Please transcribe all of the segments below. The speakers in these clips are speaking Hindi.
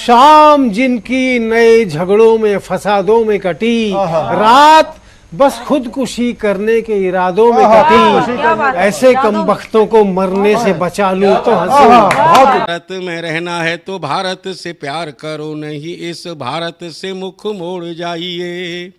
शाम जिनकी नए झगड़ों में फसादों में कटी, रात बस खुदकुशी करने के इरादों में कटी, ऐसे कमबख्तों को मरने से बचा लूं तो हंसूं। भारत में रहना है तो भारत से प्यार करो, नहीं इस भारत से मुख मोड़ जाइए।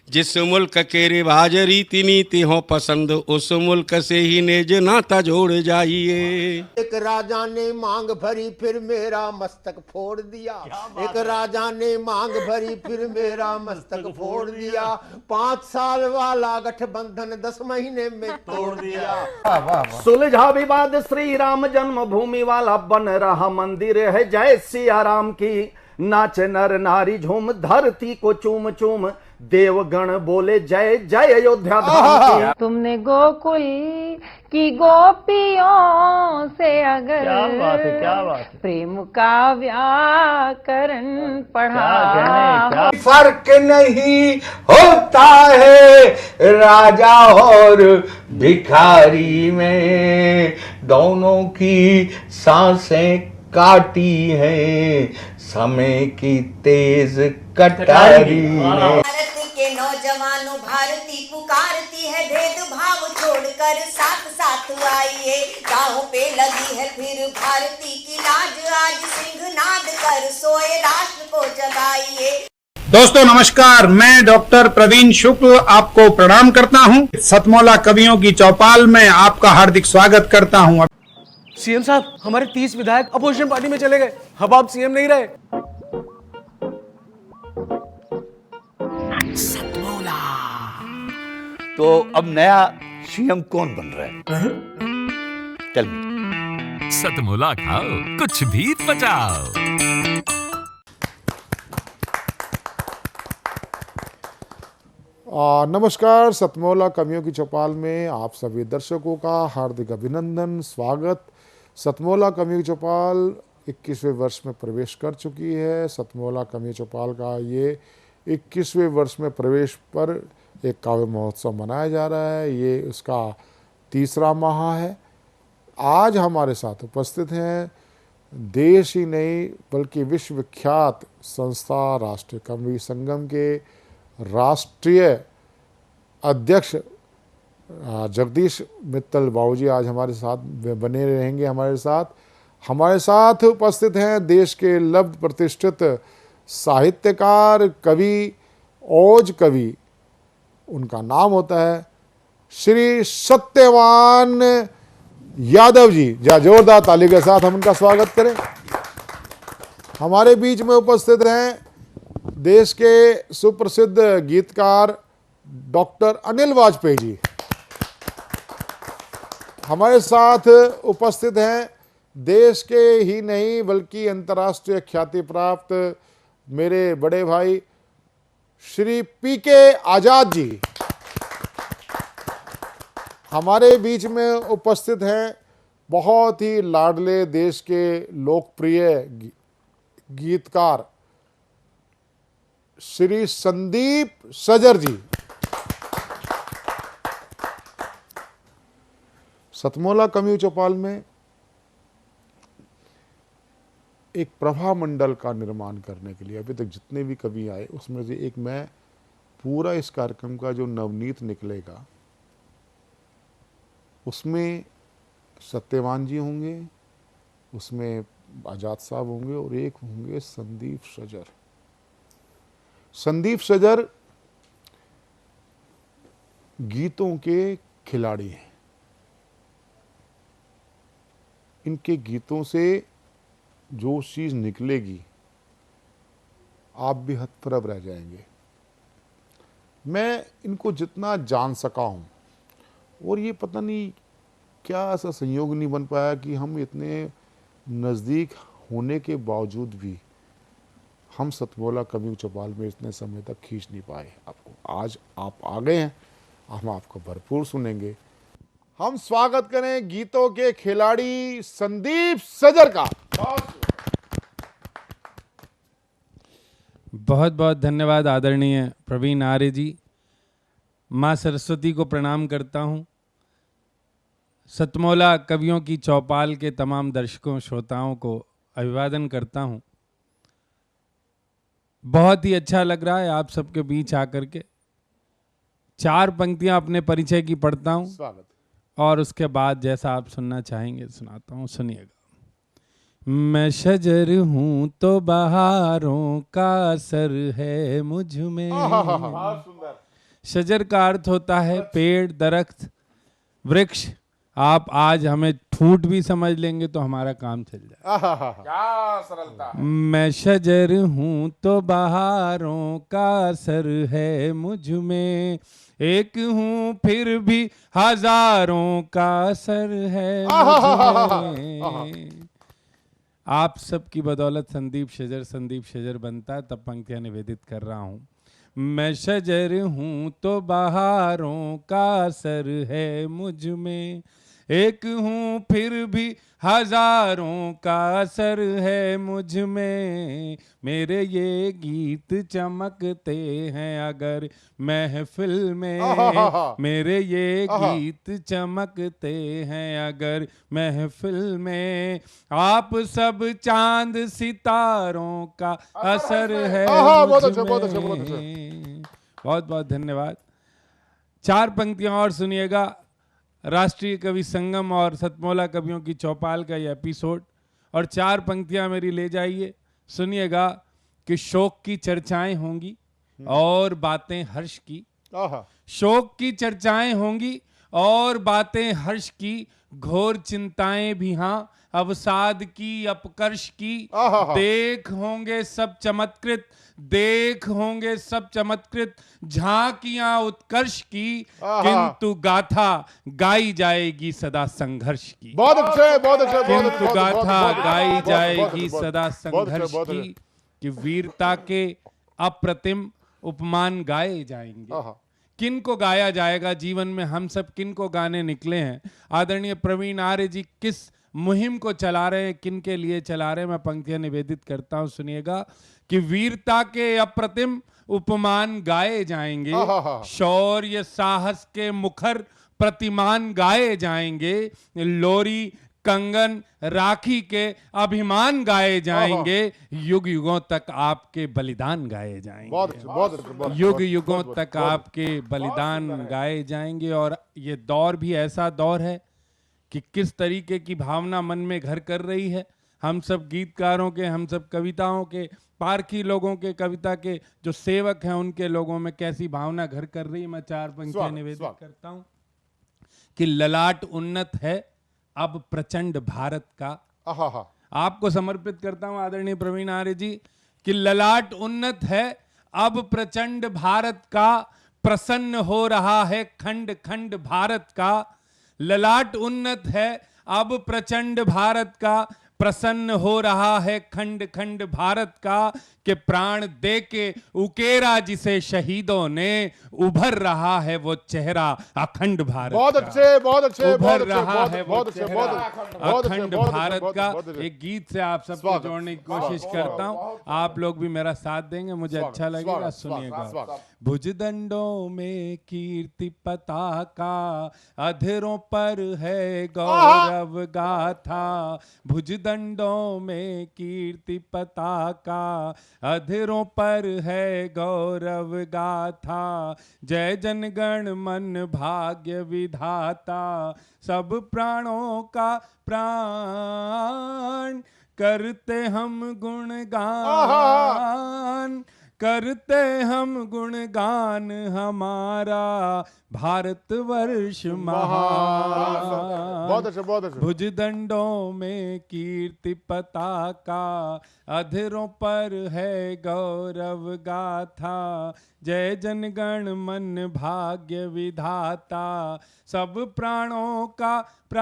जिस मुल्क के रिवाज रीति नीति हो पसंद, उस मुल्क से ही नेज नाता जोड़ जाइए। एक राजा ने मांग भरी फिर मेरा मस्तक फोड़ दिया। एक राजा ने मांग भरी फिर मेरा मस्तक फोड़ दिया। 5 साल वाला गठबंधन 10 महीने में तोड़ दिया। सुलझा विवाद श्री राम जन्मभूमि वाला, बन रहा मंदिर है जय सिया राम की। नाच नर नारी झूम धरती को चूम चूम, देवगण बोले जय जय अयोध्या धाम की। तुमने गोकुल की गोपियों से अगर क्या बात है। प्रेम का व्याकरण पढ़ा, फर्क नहीं होता है राजा और भिखारी में, दोनों की सांसें काटी हैं समय की तेज कटारी ने। भारत के नौजवानों भारती पुकारती है, भेदभाव छोड़कर साथ साथ आइए। गाँव पे लगी है फिर भारती की लाज, आज सिंहनाद कर सोए राष्ट्र को जगाइए। दोस्तों नमस्कार, मैं डॉक्टर प्रवीण शुक्ल आपको प्रणाम करता हूं। सतमौला कवियों की चौपाल में आपका हार्दिक स्वागत करता हूं। सीएम साहब, हमारे 30 विधायक अपोजिशन पार्टी में चले गए, अब आप सीएम नहीं रहे। तो अब नया सीएम कौन बन रहा है? चल सतमौला खाओ, कुछ भी बचाओ। नमस्कार, सतमौला कवियों की चौपाल में आप सभी दर्शकों का हार्दिक अभिनंदन, स्वागत। सतमौला कवियों की चौपाल 21वें वर्ष में प्रवेश कर चुकी है। सतमौला कवियों की चौपाल का ये 21वें वर्ष में प्रवेश पर एक काव्य महोत्सव मनाया जा रहा है। ये उसका 3रा माह है। आज हमारे साथ उपस्थित हैं देश ही नहीं बल्कि विश्वविख्यात संस्था राष्ट्रीय कवि संगम के राष्ट्रीय अध्यक्ष जगदीश मित्तल बाबूजी आज हमारे साथ बने रहेंगे। हमारे साथ उपस्थित हैं देश के लब्ध प्रतिष्ठित साहित्यकार, कवि, ओज कवि, उनका नाम होता है श्री सत्यवान यादव जी। जोरदार ताली के साथ हम उनका स्वागत करें। हमारे बीच में उपस्थित हैं देश के सुप्रसिद्ध गीतकार डॉक्टर अनिल वाजपेयी जी। हमारे साथ उपस्थित हैं देश के ही नहीं बल्कि अंतर्राष्ट्रीय ख्याति प्राप्त मेरे बड़े भाई श्री पीके आजाद जी। हमारे बीच में उपस्थित हैं बहुत ही लाडले देश के लोकप्रिय गीतकार श्री संदीप सजर जी। सतमौला कवियों चौपाल में एक प्रभा मंडल का निर्माण करने के लिए अभी तक जितने भी कवि आए उसमें से एक मैं पूरा इस कार्यक्रम का जो नवनीत निकलेगा उसमें सत्यवान जी होंगे, उसमें आजाद साहब होंगे और एक होंगे संदीप सजर। संदीप सजर गीतों के खिलाड़ी हैं। इनके गीतों से जो चीज निकलेगी आप भी हतप्रभ रह जाएंगे। मैं इनको जितना जान सका हूं और ये पता नहीं क्या ऐसा संयोग नहीं बन पाया कि हम इतने नज़दीक होने के बावजूद भी हम सतमौला कवियों चौपाल में इतने समय तक खींच नहीं पाए आपको। आज आप आ गए हैं, हम आपको भरपूर सुनेंगे। हम स्वागत करें गीतों के खिलाड़ी संदीप सजर का। बहुत बहुत धन्यवाद आदरणीय प्रवीण आर्य जी। माँ सरस्वती को प्रणाम करता हूँ। सतमौला कवियों की चौपाल के तमाम दर्शकों श्रोताओं को अभिवादन करता हूँ। बहुत ही अच्छा लग रहा है आप सबके बीच आकर के। 4 पंक्तियां अपने परिचय की पढ़ता हूं स्वागत। और उसके बाद जैसा आप सुनना चाहेंगे सुनाता हूं, सुनिएगा। मैं शजर हूं तो बहारों का असर है मुझ में। शजर का अर्थ होता है पेड़, दरख्त, वृक्ष। आप आज हमें ठूठ भी समझ लेंगे तो हमारा काम चल जाए। क्या सरलता। मैं शजर हूं तो बहारों का असर है मुझ में, एक हूं फिर भी हजारों का असर है मुझ में। आप सब की बदौलत संदीप शजर बनता है, तब पंक्तियां निवेदित कर रहा हूं। मैं शजर हूं तो बहारों का असर है मुझ में, एक हूं फिर भी हजारों का असर है मुझ में। मेरे ये गीत चमकते हैं अगर महफिल में, मेरे ये गीत चमकते हैं अगर महफिल में। आप सब चांद सितारों का असर है मुझ में। बहुत बहुत धन्यवाद। 4 पंक्तियां और सुनिएगा। राष्ट्रीय कवि संगम और सतमोला कवियों की चौपाल का ये एपिसोड, और 4 पंक्तियां मेरी ले जाइए। सुनिएगा कि शोक की चर्चाएं होंगी और बातें हर्ष की। शोक की चर्चाएं होंगी और बातें हर्ष की, घोर चिंताएं भी हाँ अवसाद की अपकर्ष की। देख होंगे सब चमत्कृत, देख होंगे सब चमत्कृत, झांकियां उत्कर्ष की, किंतु गाथा गाई जाएगी सदा संघर्ष की। बहुत अच्छे, बहुत अच्छे। किंतु गाथा गाई जाएगी सदा संघर्ष की, कि वीरता के अप्रतिम उपमान गाए जाएंगे। किन को गाया जाएगा जीवन में? हम सब किन को गाने निकले हैं? आदरणीय प्रवीण आर्य जी किस मुहिम को चला रहे हैं, किन के लिए चला रहे हैं? मैं पंक्तियां निवेदित करता हूं, सुनिएगा कि वीरता के अप्रतिम उपमान गाए जाएंगे, शौर्य साहस के मुखर प्रतिमान गाए जाएंगे, लोरी कंगन राखी के अभिमान गाए जाएंगे, युग युगों तक आपके बलिदान गाए जाएंगे। युग युगों तक आपके बलिदान गाए जाएंगे। और ये दौर भी ऐसा दौर है कि किस तरीके की भावना मन में घर कर रही है। हम सब गीतकारों के, हम सब कविताओं के, पारखी लोगों के, कविता के जो सेवक हैं उनके लोगों में कैसी भावना घर कर रही है। मैं 4 पंक्तियां निवेदित करता हूं कि ललाट उन्नत है अब प्रचंड भारत का। आपको समर्पित करता हूं आदरणीय प्रवीण आर्य जी कि ललाट उन्नत है अब प्रचंड भारत का, प्रसन्न हो रहा है खंड खंड भारत का। ललाट उन्नत है अब प्रचंड भारत का, प्रसन्न हो रहा है खंड खंड भारत का, कि प्राण दे के उकेरा जिसे शहीदों ने, उभर रहा है वो चेहरा अखंड भारत। बहुत अच्छे, बहुत अच्छे। उभर रहा है वो चेहरा अखंड भारत का। एक गीत से आप सबको जोड़ने की कोशिश करता हूं, आप लोग भी मेरा साथ देंगे, मुझे अच्छा लगेगा। सुनिएगा। भुजदंडों में कीर्ति पताका, अधरों पर है गौरव गाथा। भुजदंडों में कीर्ति पताका, अधरों पर है गौरव गाथा। जय जनगण मन भाग्य विधाता, सब प्राणों का प्राण, करते हम गुणगान, करते हम गुणगान हमारा भारतवर्ष महान। बहुत अच्छे, बहुत अच्छे। भुजदंडों में कीर्ति पताका, अधरों पर है गौरव गाथा। जय जनगण मन भाग्य विधाता, सब प्राणों का प्राण,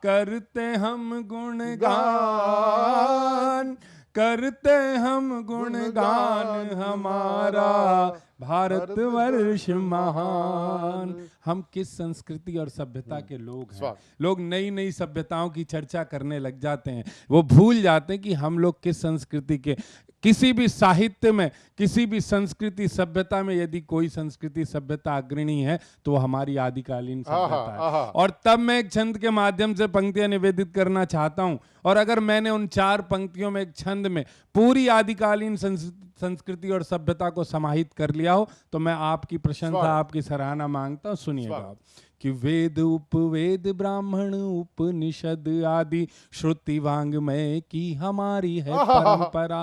करते हम गुणगान, करते हम गुणगान हमारा भारतवर्ष महान। हम किस संस्कृति और सभ्यता के लोग हैं। लोग नई नई सभ्यताओं की चर्चा करने लग जाते हैं, वो भूल जाते हैं कि हम लोग किस संस्कृति के। किसी भी साहित्य में, किसी भी संस्कृति सभ्यता में यदि कोई संस्कृति सभ्यता अग्रणी है तो वो हमारी आदिकालीन सभ्यता है। और तब मैं एक छंद के माध्यम से पंक्तियां निवेदित करना चाहता हूं, और अगर मैंने उन 4 पंक्तियों में एक छंद में पूरी आदिकालीन संस्कृति और सभ्यता को समाहित कर लिया हो तो मैं आपकी प्रशंसा, आपकी सराहना मांगता हूं। सुनिएगा कि वेद उपवेद ब्राह्मण उपनिषद आदि श्रुति वांग्मय की हमारी है परंपरा।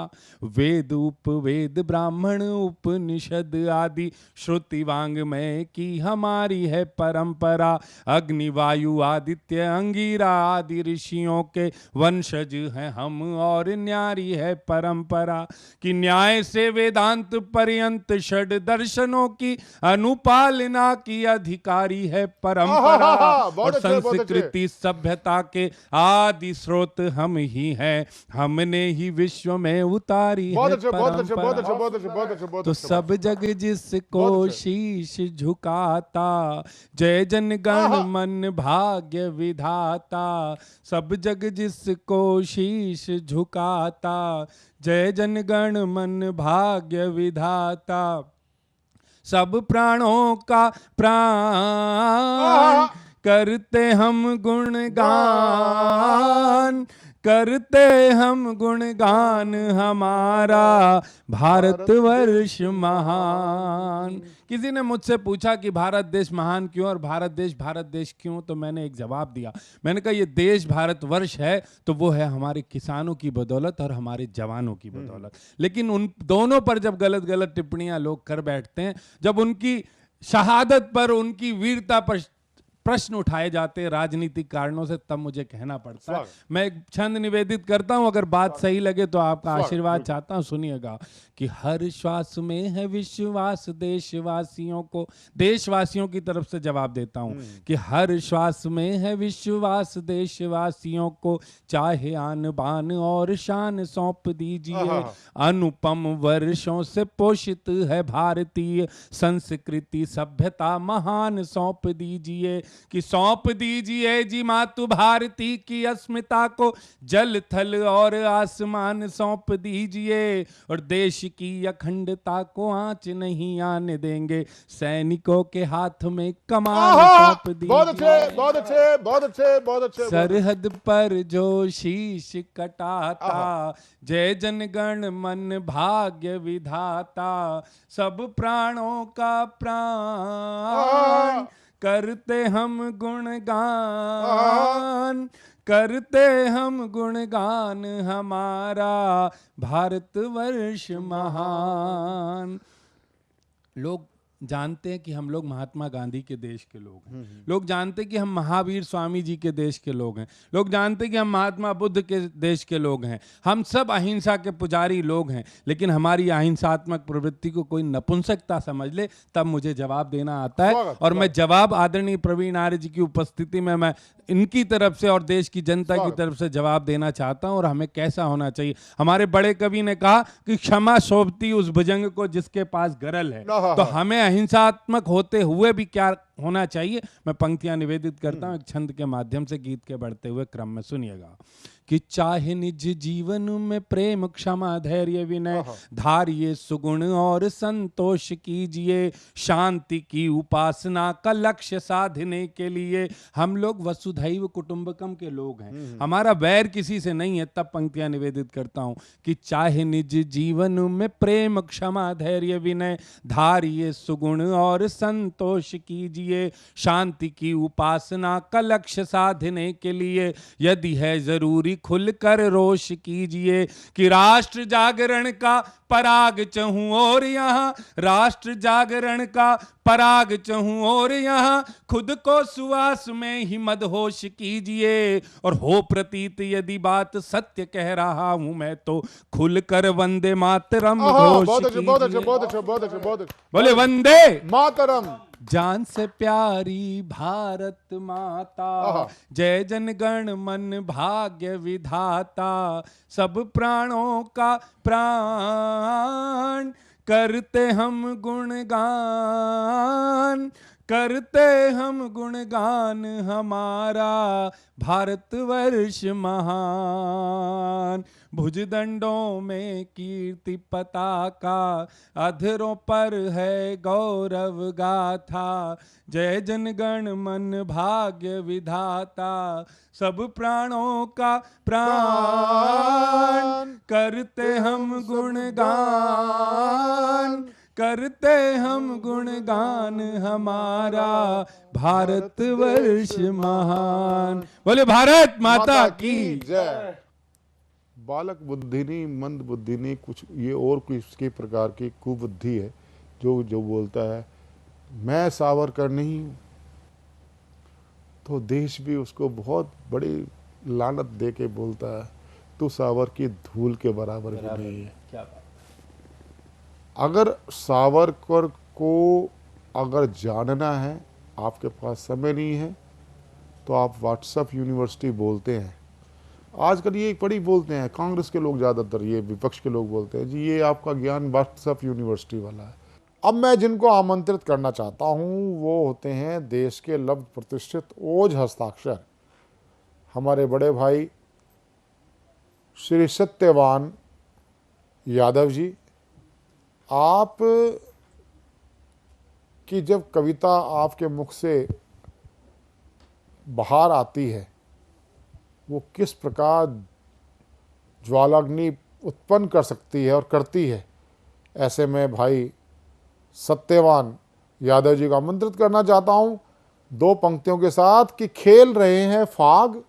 वेद उपवेद ब्राह्मण उपनिषद आदि श्रुति वांग्मय की हमारी है परंपरा। अग्नि वायु आदित्य अंगिरा आदि ऋषियों के वंशज हैं हम और न्यारी है परंपरा। कि न्याय से वेदांत पर्यंत षड दर्शनों की अनुपालना की अधिकारी है परंपरा। और संस्कृति सभ्यता के आदि स्रोत हम ही हैं, हमने ही विश्व में उतारी है परंपरा। तो सब जग जिसको शीश झुकाता, जय जन गण मन भाग्य विधाता। सब जग जिसको शीश झुकाता, जय जन गण मन भाग्य विधाता। सब प्राणों का प्राण करते हम गुणगान, करते हम गुणगान हमारा भारतवर्ष महान। किसी ने मुझसे पूछा कि भारत देश महान क्यों और भारत देश क्यों, तो मैंने एक जवाब दिया। मैंने कहा ये देश भारतवर्ष है तो वो है हमारे किसानों की बदौलत और हमारे जवानों की बदौलत। लेकिन उन दोनों पर जब गलत गलत टिप्पणियां लोग कर बैठते हैं, जब उनकी शहादत पर, उनकी वीरता पर प्रश्न उठाए जाते हैं राजनीतिक कारणों से, तब मुझे कहना पड़ता है। मैं एक छंद निवेदित करता हूं, अगर बात सही लगे तो आपका आशीर्वाद चाहता हूं। सुनिएगा कि हर श्वास में है विश्वास, देशवासियों को, देशवासियों की तरफ से जवाब देता हूं कि हर श्वास में है विश्वास, देशवासियों को चाहे आन बान और शान सौंप दीजिए। अनुपम वर्षों से पोषित है भारतीय संस्कृति सभ्यता महान सौंप दीजिए। कि सौंप दीजिए जी मातु भारती की अस्मिता को, जल थल और आसमान सौंप दीजिए। और देश की अखंडता को आंच नहीं आने देंगे, सैनिकों के हाथ में कमान सौंप दीजिए। बहुत अच्छे, बहुत अच्छे, बहुत अच्छे, बहुत अच्छे। सरहद पर जो शीश कटाता, जय जन गण मन भाग्य विधाता। सब प्राणों का प्राण करते हम गुणगान, करते हम गुणगान हमारा भारतवर्ष महान। लोग जानते हैं कि हम लोग महात्मा गांधी के देश के लोग हैं, लोग जानते हैं कि हम महावीर स्वामी जी के देश के लोग हैं, लोग जानते हैं कि हम महात्मा बुद्ध के देश के लोग हैं। हम सब अहिंसा के पुजारी लोग हैं, लेकिन हमारी अहिंसात्मक प्रवृत्ति को कोई नपुंसकता समझ ले तब मुझे जवाब देना आता है। और मैं जवाब आदरणीय प्रवीण आर्य जी की उपस्थिति में मैं इनकी तरफ से और देश की जनता की तरफ से जवाब देना चाहता हूं। और हमें कैसा होना चाहिए, हमारे बड़े कवि ने कहा कि क्षमा शोभती उस भुजंग को जिसके पास गरल है। तो हमें अहिंसात्मक होते हुए भी क्या होना चाहिए, मैं पंक्तियां निवेदित करता हूं एक छंद के माध्यम से गीत के बढ़ते हुए क्रम में। सुनिएगा कि चाहे निज जीवन में प्रेम क्षमा धैर्य विनय धारिये सुगुण और संतोष कीजिए। शांति की उपासना का लक्ष्य साधने के लिए हम लोग वसुधैव कुटुंबकम के लोग हैं, हमारा वैर किसी से नहीं है। तब पंक्तियां निवेदित करता हूं कि चाहे निज जीवन में प्रेम क्षमा धैर्य विनय धारिये सुगुण और संतोष कीजिए। शांति की उपासना का लक्ष्य साधने के लिए यदि है जरूरी खुलकर रोष कीजिए। कि राष्ट्र जागरण का पराग चहूं और यहाँ, राष्ट्र जागरण का पराग चहूं और यहाँ, खुद को सुवास में ही मदहोश कीजिए। और हो प्रतीत यदि बात सत्य कह रहा हूं मैं तो खुलकर वंदे मातरम घोष कीजिए। बहुत अच्छे, बहुत अच्छे, बहुत अच्छे, बहुत अच्छे। बोले वंदे मातरम। जान से प्यारी भारत माता, जय जन गण मन भाग्य विधाता। सब प्राणों का प्राण करते हम गुणगान, करते हम गुणगान हमारा भारतवर्ष महान। भुजदंडों में कीर्ति पताका, अधरों पर है गौरव गाथा। जय जनगण मन भाग्य विधाता, सब प्राणों का प्राण, करते हम गुणगान, करते हम गुणगान हमारा भारतवर्ष महान। बोले भारत माता की जय। बालक बुद्धि नहीं, मंद बुद्धि नहीं, कुछ ये और कुछ इसके प्रकार की कुबुद्धि है जो जो बोलता है मैं सावरकर नहीं हूँ, तो देश भी उसको बहुत बड़ी लानत दे के बोलता है तू सावर की धूल के बराबर भी नहीं है। क्या बात। अगर सावरकर को अगर जानना है, आपके पास समय नहीं है, तो आप व्हाट्सएप यूनिवर्सिटी बोलते हैं। आजकल ये बड़ी बोलते हैं, कांग्रेस के लोग ज़्यादातर, ये विपक्ष के लोग बोलते हैं जी ये आपका ज्ञान व्हाट्सएप यूनिवर्सिटी वाला है। अब मैं जिनको आमंत्रित करना चाहता हूँ वो होते हैं देश के लब्ध प्रतिष्ठित ओज हस्ताक्षर हमारे बड़े भाई श्री सत्यवान यादव जी। आप की जब कविता आपके मुख से बाहर आती है वो किस प्रकार ज्वालाग्नि उत्पन्न कर सकती है और करती है, ऐसे में भाई सत्यवान यादव जी को आमंत्रित करना चाहता हूँ दो पंक्तियों के साथ कि खेल रहे हैं फाग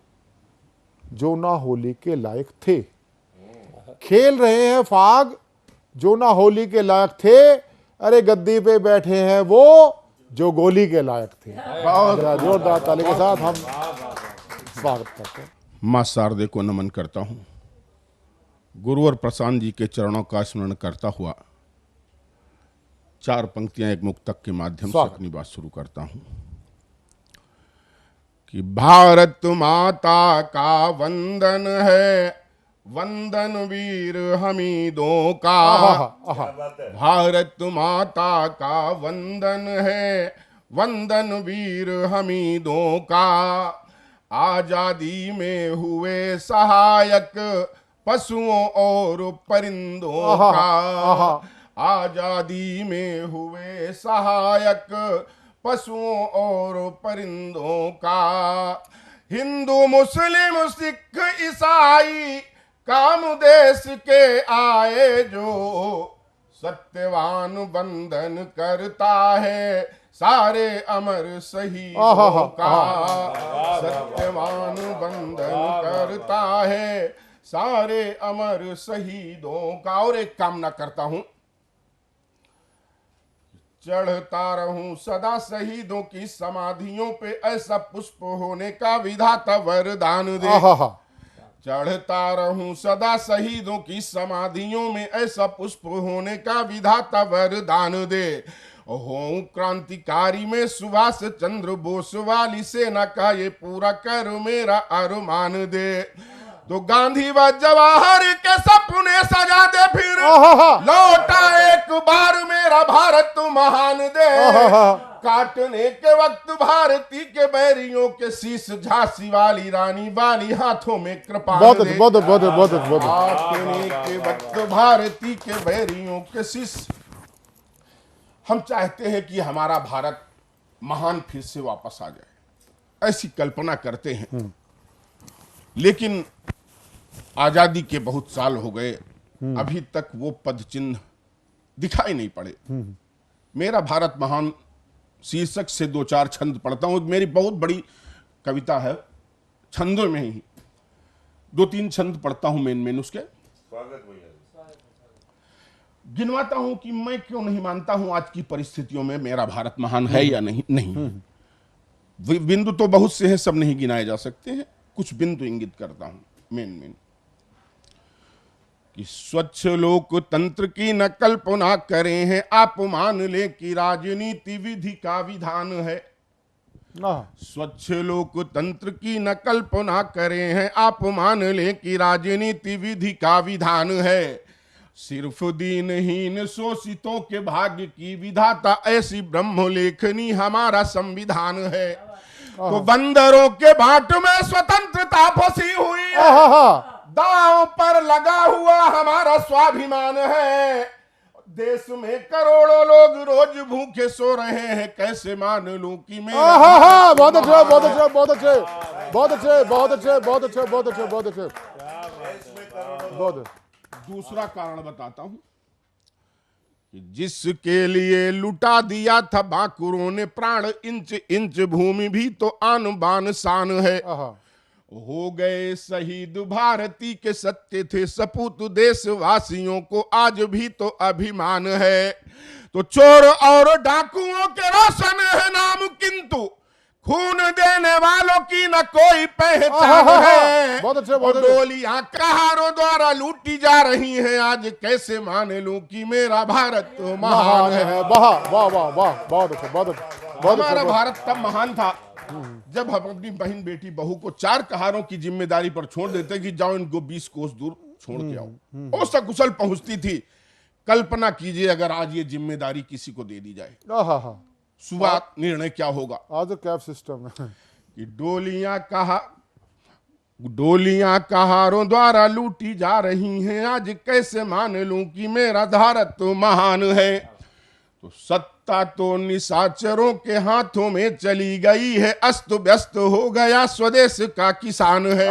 जो ना होली के लायक थे। खेल रहे हैं फाग जो ना होली के लायक थे, अरे गद्दी पे बैठे हैं वो जो गोली के लायक थे। जोरदार ताली के साथ हम स्वागत करते हैं। माँ शारदे को नमन करता हूँ। गुरुवर प्रशांत जी के चरणों का स्मरण करता हुआ चार पंक्तियां एक मुक्तक के माध्यम से अपनी बात शुरू करता हूँ कि भारत माता का वंदन है, वंदन वीर हमीदों का। भारत माता का वंदन है, वंदन वीर हमीदों का। आजादी में हुए सहायक पशुओं और परिंदों का। आजादी में हुए सहायक पशुओं और परिंदों का। हिंदू मुस्लिम सिख ईसाई काम देश के आए जो, सत्यवान वंदन करता है सारे अमर शहीदों का। सत्यवान वंदन करता है सारे अमर शहीदों का। और एक कामना करता हूं, चढ़ता रहूं सदा शहीदों की समाधियों पे, ऐसा पुष्प होने का विधाता वरदान दे। चढ़ता रहूं सदा शहीदों की समाधियों में, ऐसा पुष्प होने का विधाता वरदान दे। हों क्रांतिकारी में सुभाष चंद्र बोस वाली सेना का ये पूरा कर मेरा अरमान दे। तो गांधी व जवाहर के सपने सजा दे, फिर लौटा एक बार मेरा भारत महान दे। काटने के वक्त भारती के बैरियों के शीश, झांसी वाली रानी वाली हाथों में कृपाण दे। काटने के वक्त भारती के बैरियों के शीश। हम चाहते हैं कि हमारा भारत महान फिर से वापस आ जाए, ऐसी कल्पना करते हैं। लेकिन आजादी के बहुत साल हो गए, अभी तक वो पद चिन्ह दिखाई नहीं पड़े। मेरा भारत महान शीर्षक से दो चार छंद पढ़ता हूं। मेरी बहुत बड़ी कविता है, छंदों में ही दो तीन छंद पढ़ता हूं मेन उसके। गिनवाता हूं कि मैं क्यों नहीं मानता हूं आज की परिस्थितियों में मेरा भारत महान है या नहीं। बिंदु तो बहुत से हैं, सब नहीं गिनाए जा सकते हैं, कुछ बिंदु इंगित करता हूं मेन कि स्वच्छ लोकतंत्र की न कल्पना करें हैं आप, मान ले कि राजनीति विधि का विधान है। स्वच्छ लोकतंत्र की न कल्पना करें हैं आप, मान ले कि राजनीति विधि का विधान है। सिर्फ दीनहीन शोषितों के भाग्य की विधाता ऐसी ब्रह्मलेखनी हमारा संविधान है। तो बंदरों के बाट में स्वतंत्रता फंसी हुई है, दांव पर लगा हुआ हमारा स्वाभिमान है। देश में करोड़ों लोग रोज भूखे सो रहे हैं, कैसे मान लूं कि मैं बहुत अच्छे, बहुत अच्छे, बहुत अच्छे, बहुत अच्छे, बहुत अच्छे, बहुत अच्छे, बहुत अच्छे, बहुत अच्छे, बहुत। दूसरा कारण बताता हूं कि जिसके लिए लुटा दिया था बाकुरों ने प्राण, इंच इंच भूमि भी तो आन बान शान है। हो गए शहीद भारती के सत्य थे सपूत, देशवासियों को आज भी तो अभिमान है। तो चोर और डाकुओं के रोशन है नाम, किंतु खून देने वालों की न कोई पहचान है। बहुत अच्छे, बहुत अच्छे। डोलियां कहारों द्वारा लूटी जा रही हैं, आज कैसे मान लूं कि मेरा भारत महान है। वाह वाह वाह वाह, बहुत अच्छा, बहुत अच्छा। हमारा भारत तब महान था जब हम अपनी बहन बेटी बहू को 4 कहारों की जिम्मेदारी पर छोड़ देते कि जाओ इनको 20 कोस दूर छोड़ के आओ, वो सकुशल पहुंचती थी। कल्पना कीजिए अगर आज ये जिम्मेदारी किसी को दे दी जाए, सुबह निर्णय क्या होगा। आज तो कैब सिस्टम है कि डोलियां कहारों द्वारा लूटी जा रही हैं, आज कैसे मान लूं कि मेरा भारत महान है। तो सत्ता तो निशाचरों के हाथों में चली गई है, अस्त व्यस्त हो गया स्वदेश का किसान है।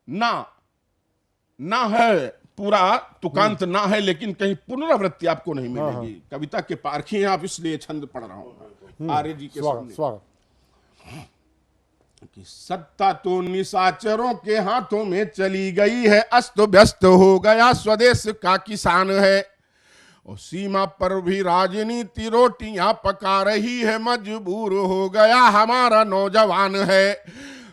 ना है पूरा तुकांत ना है, लेकिन कहीं पुनरावृत्ति आपको नहीं मिलेगी। कविता के पारखी हैं आप, इसलिए छंद पढ़ रहा हूं आर्य जी के सामने। कि सत्ता तो निशाचरों के हाथों में चली गई है, अस्त व्यस्त हो गया स्वदेश का किसान है। और सीमा पर भी राजनीति रोटियां पका रही है, मजबूर हो गया हमारा नौजवान है।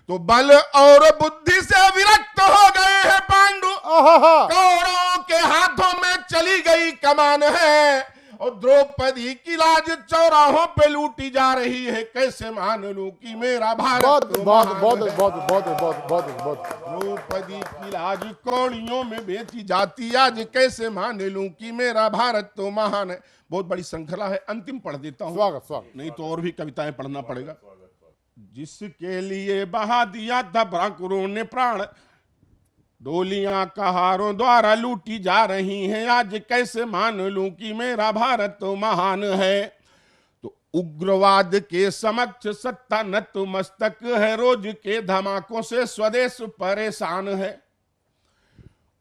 तो बल और बुद्धि से विरक्त हो गए हैं पांडु, कौरवों के हाथों में चली गई कमान है। और द्रौपदी की लाज चौराहों पे लूटी जा रही है, कैसे मान लूं कि मेरा भारत द्रौपदी की लाज कौड़ियों में बेची जाती, आज कैसे मान लूं कि मेरा भारत तो महान है। बहुत बड़ी श्रृंखला है, अंतिम पढ़ देता हूं, स्वागत नहीं तो और भी कविताएं पढ़ना पड़ेगा। जिसके लिए बहा दिया था बाकुरों ने प्राण, डोलियां कहारों द्वारा लूटी जा रही हैं, आज कैसे मान लूं कि मेरा भारत तो महान है। तो उग्रवाद के समक्ष सत्ता नतमस्तक है, रोज के धमाकों से स्वदेश परेशान है।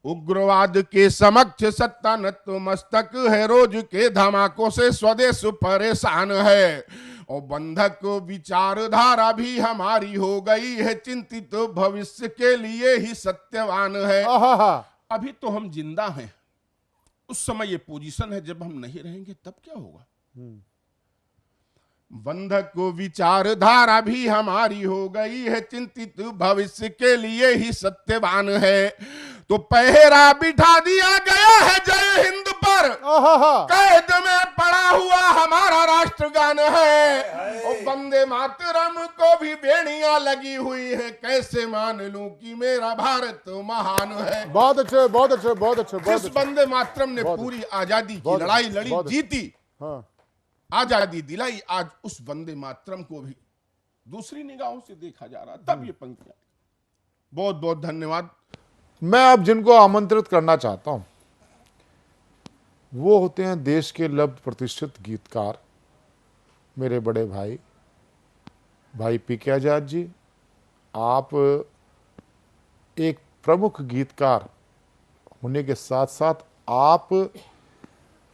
उग्रवाद के समक्ष सत्ता नतमस्तक है, रोज के धमाकों से स्वदेश परेशान है। और बंधक विचारधारा भी हमारी हो गई है, चिंतित भविष्य के लिए ही सत्यवान है। अभी तो हम जिंदा हैं, उस समय ये पोजीशन है, जब हम नहीं रहेंगे तब क्या होगा। बंधक विचारधारा भी हमारी हो गई है, चिंतित भविष्य के लिए ही सत्यवान है। तो पहरा बिठा दिया गया है जय हिंद पर, कैद में पड़ा हुआ हमारा राष्ट्रगान है। और वंदे मातरम को भी बेड़ियां लगी हुई है, कैसे मान लूं कि मेरा भारत महान है। बहुत अच्छे, बहुत अच्छे, बहुत अच्छे। जिस वंदे मातरम ने पूरी आजादी की लड़ाई लड़ी, जीती, आजादी दिलाई, आज उस वंदे मातरम को भी दूसरी निगाहों से देखा जा रहा, तब ये पंक्तियां। बहुत बहुत धन्यवाद। मैं अब जिनको आमंत्रित करना चाहता हूं वो होते हैं देश के लब्ध प्रतिष्ठित गीतकार, मेरे बड़े भाई पीके आजाद जी। आप एक प्रमुख गीतकार होने के साथ साथ आप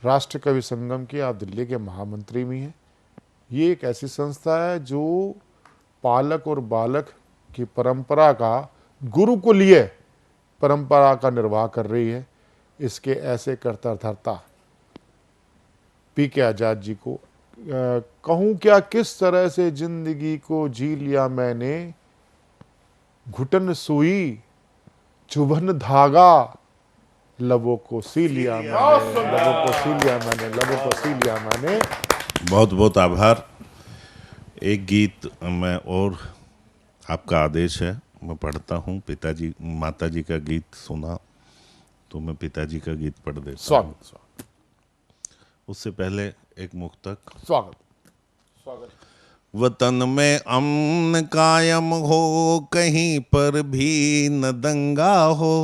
राष्ट्र कवि संगम के, आप दिल्ली के महामंत्री भी हैं। ये एक ऐसी संस्था है जो पालक और बालक की परंपरा का, गुरुकुलीय परंपरा का निर्वाह कर रही है। इसके ऐसे कर्ता धर्ता पीके आजाद जी को कहूँ क्या, किस तरह से जिंदगी को जी लिया मैंने, घुटन सुई चुभन धागा, लबों को सी लिया मैंने, लबों को सी लिया मैंने, लबों को सी लिया मैंने। बहुत बहुत आभार। एक गीत मैं और, आपका आदेश है, मैं पढ़ता हूँ। पिताजी माताजी का गीत सुना तो मैं पिताजी का गीत पढ़ देता हूँ। स्वागत। उससे पहले एक मुक्तक। स्वागत। वतन में अमन कायम हो, कहीं पर भी न दंगा हो।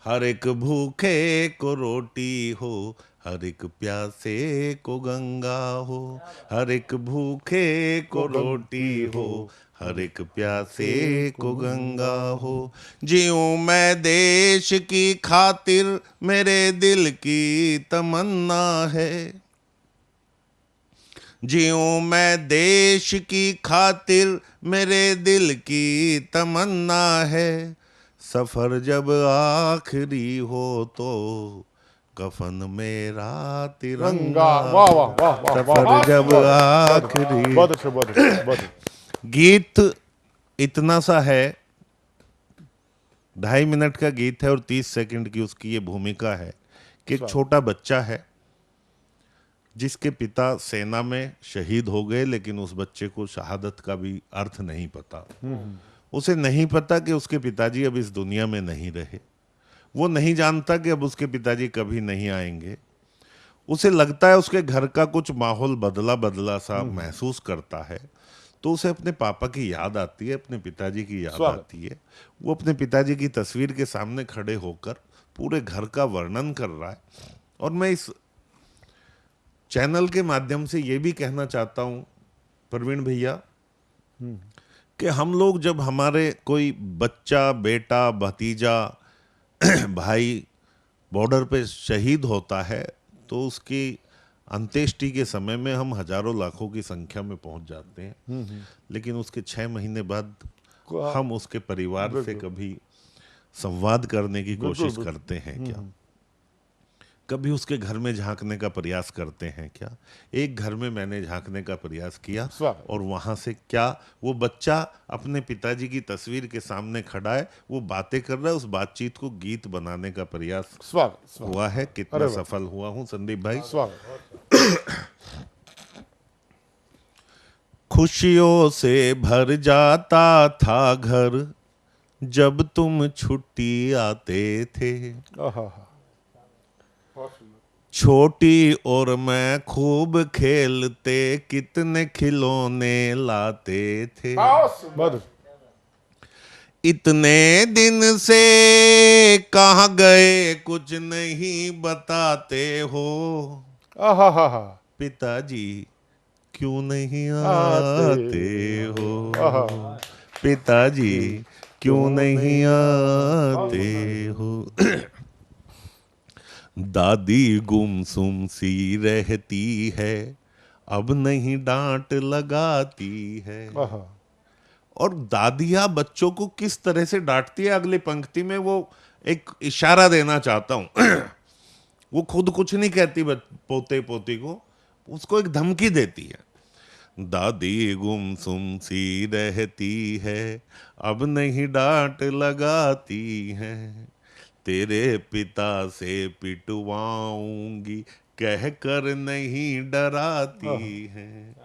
हर एक भूखे को रोटी हो, हर एक प्यासे को गंगा हो। हर एक भूखे को रोटी हो, हर एक प्यासे को गंगा हो। जीऊं मैं देश की खातिर, मेरे दिल की तमन्ना है। जीऊं मैं देश की खातिर, मेरे दिल की तमन्ना है। सफर जब आखिरी हो तो कफन मेरा तिरंगा। वाह वाह वाह वाह, सफर जब आखिरी। बहुत अच्छा, बहुत अच्छा, बहुत अच्छा। गीत इतना सा है, 2.5 मिनट का गीत है और 30 सेकंड की उसकी ये भूमिका है कि एक छोटा बच्चा है जिसके पिता सेना में शहीद हो गए, लेकिन उस बच्चे को शहादत का भी अर्थ नहीं पता। उसे नहीं पता कि उसके पिताजी अब इस दुनिया में नहीं रहे। वो नहीं जानता कि अब उसके पिताजी कभी नहीं आएंगे। उसे लगता है उसके घर का कुछ माहौल बदला बदला सा महसूस करता है, तो उसे अपने पापा की याद आती है, अपने पिताजी की याद आती है। वो अपने पिताजी की तस्वीर के सामने खड़े होकर पूरे घर का वर्णन कर रहा है। और मैं इस चैनल के माध्यम से ये भी कहना चाहता हूँ प्रवीण भैया कि हम लोग जब हमारे कोई बच्चा, बेटा, भतीजा, भाई बॉर्डर पे शहीद होता है तो उसकी अंत्येष्टि के समय में हम हजारों लाखों की संख्या में पहुंच जाते हैं, लेकिन उसके 6 महीने बाद हम उसके परिवार से कभी संवाद करने की कोशिश करते हैं क्या? कभी उसके घर में झांकने का प्रयास करते हैं क्या? एक घर में मैंने झांकने का प्रयास किया और वहां से क्या वो बच्चा अपने पिताजी की तस्वीर के सामने खड़ा है, वो बातें कर रहा है, उस बातचीत को गीत बनाने का प्रयास हुआ है। कितना सफल हुआ हूं संदीप भाई? खुशियों से भर जाता था घर जब तुम छुट्टी आते थे। छोटी और मैं खूब खेलते, कितने खिलौने लाते थे। इतने दिन से कहाँ गए कुछ नहीं बताते हो। पिताजी क्यों नहीं आते हो? पिताजी क्यों नहीं आते हो? दादी गुमसुम सी रहती है, अब नहीं डांट लगाती है। और दादियाँ बच्चों को किस तरह से डांटती है, अगली पंक्ति में वो एक इशारा देना चाहता हूं। वो खुद कुछ नहीं कहती पोते पोती को, उसको एक धमकी देती है। दादी गुमसुम सी रहती है, अब नहीं डांट लगाती है। तेरे पिता से पिटवाऊंगी, कह कर नहीं डराती है।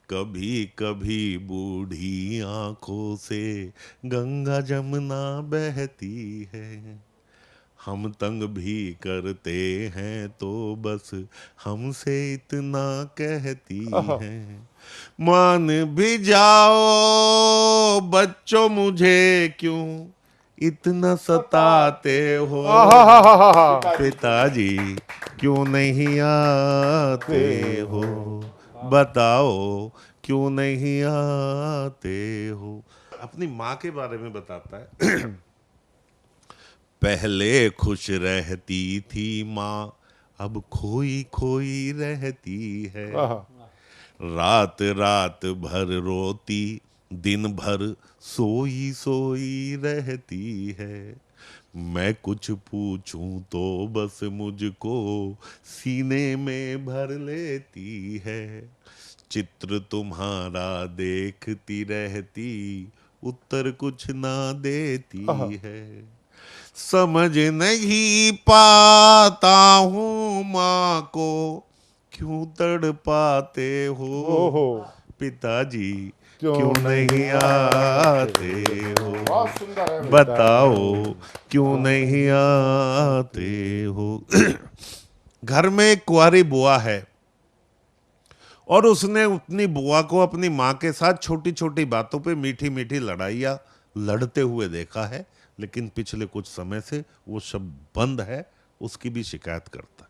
कभी कभी बूढ़ी आंखों से गंगा जमुना बहती है। हम तंग भी करते हैं तो बस हमसे इतना कहती है। मान भी जाओ बच्चों, मुझे क्यों इतना सताते हो। पिताजी क्यों नहीं आते हो? बताओ क्यों नहीं आते हो? अपनी माँ के बारे में बताता है। पहले खुश रहती थी माँ, अब खोई खोई रहती है। रात रात भर रोती, दिन भर सोई सोई रहती है। मैं कुछ पूछूं तो बस मुझको सीने में भर लेती है। चित्र तुम्हारा देखती रहती, उत्तर कुछ ना देती है। समझ नहीं पाता हूँ माँ को क्यों तड़पाते हो। पिताजी क्यों नहीं आते हो? बताओ क्यों नहीं आते हो? घर में एक कुंवारी बुआ है और उसने अपनी बुआ को अपनी माँ के साथ छोटी छोटी बातों पे मीठी मीठी लड़ाइयाँ लड़ते हुए देखा है, लेकिन पिछले कुछ समय से वो शब्द बंद है, उसकी भी शिकायत करता है।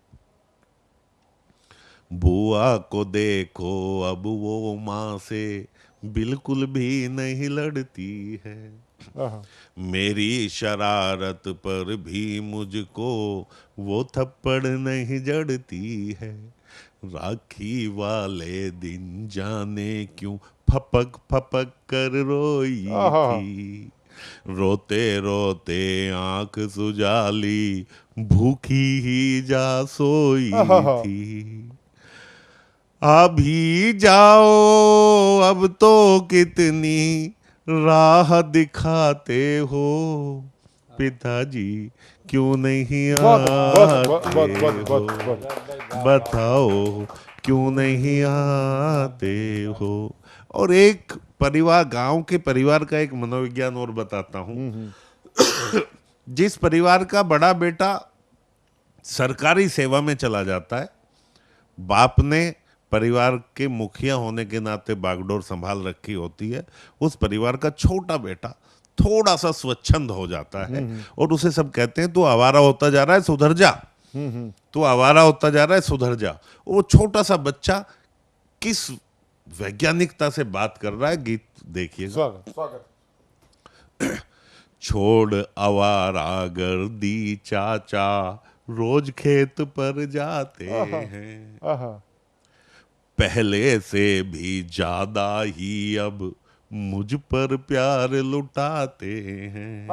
बुआ को देखो अब वो माँ से बिल्कुल भी नहीं लड़ती है, मेरी शरारत पर भी मुझको वो थप्पड़ नहीं जड़ती है, राखी वाले दिन जाने क्यों फपक फपक कर रोई थी, रोते रोते आंख सुजाली भूखी ही जा सोई थी, अभी जाओ अब तो कितनी राह दिखाते हो, पिताजी क्यों नहीं आते हो, बताओ क्यों नहीं आते हो। और एक परिवार, गांव के परिवार का एक मनोविज्ञान और बताता हूँ। जिस परिवार का बड़ा बेटा सरकारी सेवा में चला जाता है, बाप ने परिवार के मुखिया होने के नाते बागडोर संभाल रखी होती है, उस परिवार का छोटा बेटा थोड़ा सा स्वच्छंद हो जाता है और उसे सब कहते हैं तू आवारा होता जा रहा है, सुधर जा, तू आवारा होता जा रहा है, सुधर जा। वो छोटा सा बच्चा किस वैज्ञानिकता से बात कर रहा है, गीत देखिएगा। छोड़ आवारा गर्दी चाचा रोज खेत पर जाते हैं, पहले से भी ज्यादा ही अब मुझ पर प्यार लुटाते हैं,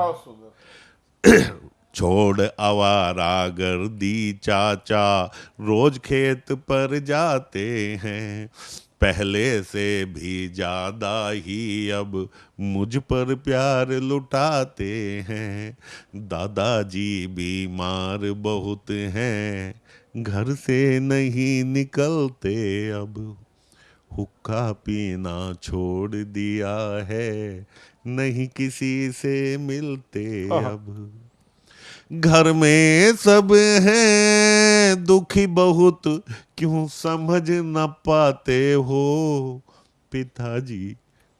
छोड़ आवारा गर्दी चाचा रोज खेत पर जाते हैं, पहले से भी ज्यादा ही अब मुझ पर प्यार लुटाते हैं, दादाजी बीमार बहुत हैं, घर से नहीं निकलते अब, हुक्का पीना छोड़ दिया है, नहीं किसी से मिलते अब, घर में सब हैं दुखी बहुत, क्यों समझ न पाते हो, पिताजी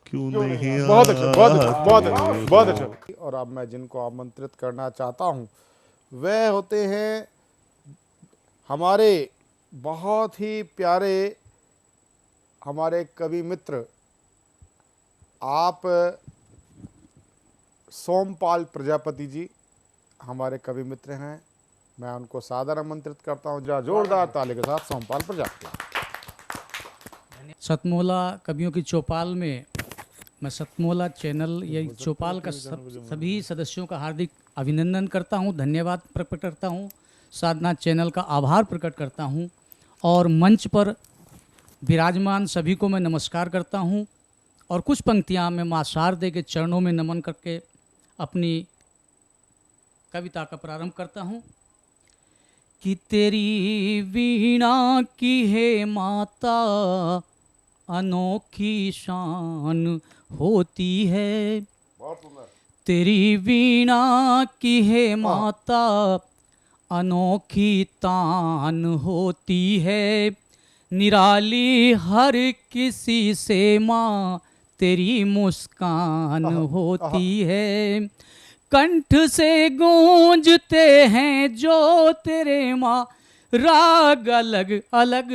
क्यों नहीं बहुत अच्छा, बहुत अच्छा, बहुत अच्छा, बहुत अच्छा। और अब मैं जिनको आमंत्रित करना चाहता हूँ वह होते हैं हमारे बहुत ही प्यारे हमारे कवि मित्र, आप सोमपाल प्रजापति जी हमारे कवि मित्र हैं। मैं उनको सादर आमंत्रित करता हूं। जरा जोरदार ताली के साथ सोमपाल प्रजापति। सतमोला कवियों की चौपाल में मैं सतमोला चैनल या चौपाल का सभी सदस्यों का हार्दिक अभिनंदन करता हूं, धन्यवाद प्रकट करता हूं, साधना चैनल का आभार प्रकट करता हूं और मंच पर विराजमान सभी को मैं नमस्कार करता हूं और कुछ पंक्तियां मैं माँ शारदे के चरणों में नमन करके अपनी कविता का प्रारंभ करता हूं कि तेरी वीणा की है माता अनोखी शान होती है, तेरी वीणा की है माता अनोखी तान होती है, निराली हर किसी से माँ तेरी मुस्कान होती है, कंठ से गूंजते हैं जो तेरे माँ राग अलग अलग,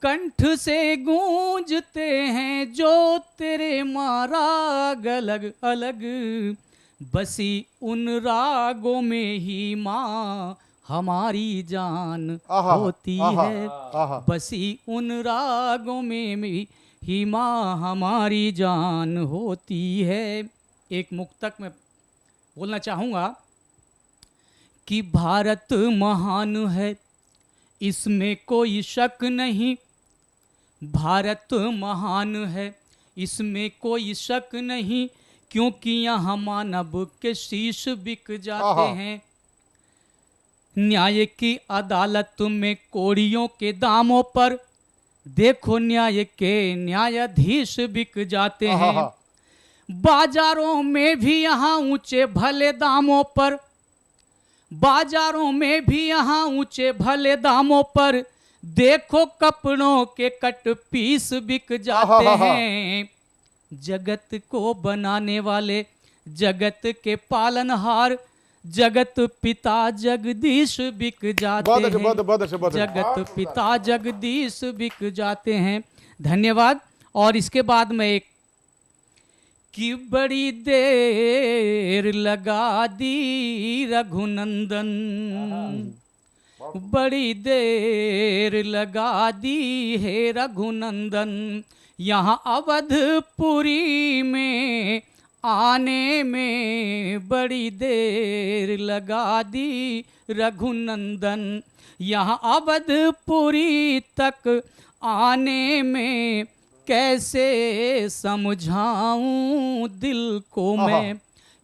कंठ से गूंजते हैं जो तेरे माँ राग अलग अलग, बसी उन रागों में ही माँ हमारी जान होती है, बसी उन रागों में ही माँ हमारी जान होती है। एक मुक्तक में बोलना चाहूँगा कि भारत महान है इसमें कोई शक नहीं, भारत महान है इसमें कोई शक नहीं, क्योंकि यहाँ मानव के शीश बिक जाते हैं, न्याय की अदालत में कोड़ियों के दामों पर देखो न्याय के न्यायाधीश बिक जाते हैं, बाजारों में भी यहाँ ऊंचे भले दामों पर, बाजारों में भी यहाँ ऊंचे भले दामों पर देखो कपड़ों के कट पीस बिक जाते हैं, जगत को बनाने वाले जगत के पालनहार जगत पिता जगदीश बिक जाते हैं, जगत पिता जगदीश बिक जाते हैं। धन्यवाद। और इसके बाद में एक कि बड़ी देर लगा दी रघुनंदन, बड़ी देर लगा दी है रघुनंदन, यहाँ अवधपुरी में आने में बड़ी देर लगा दी रघुनंदन, यहाँ अवधपुरी तक आने में कैसे समझाऊं दिल को मैं,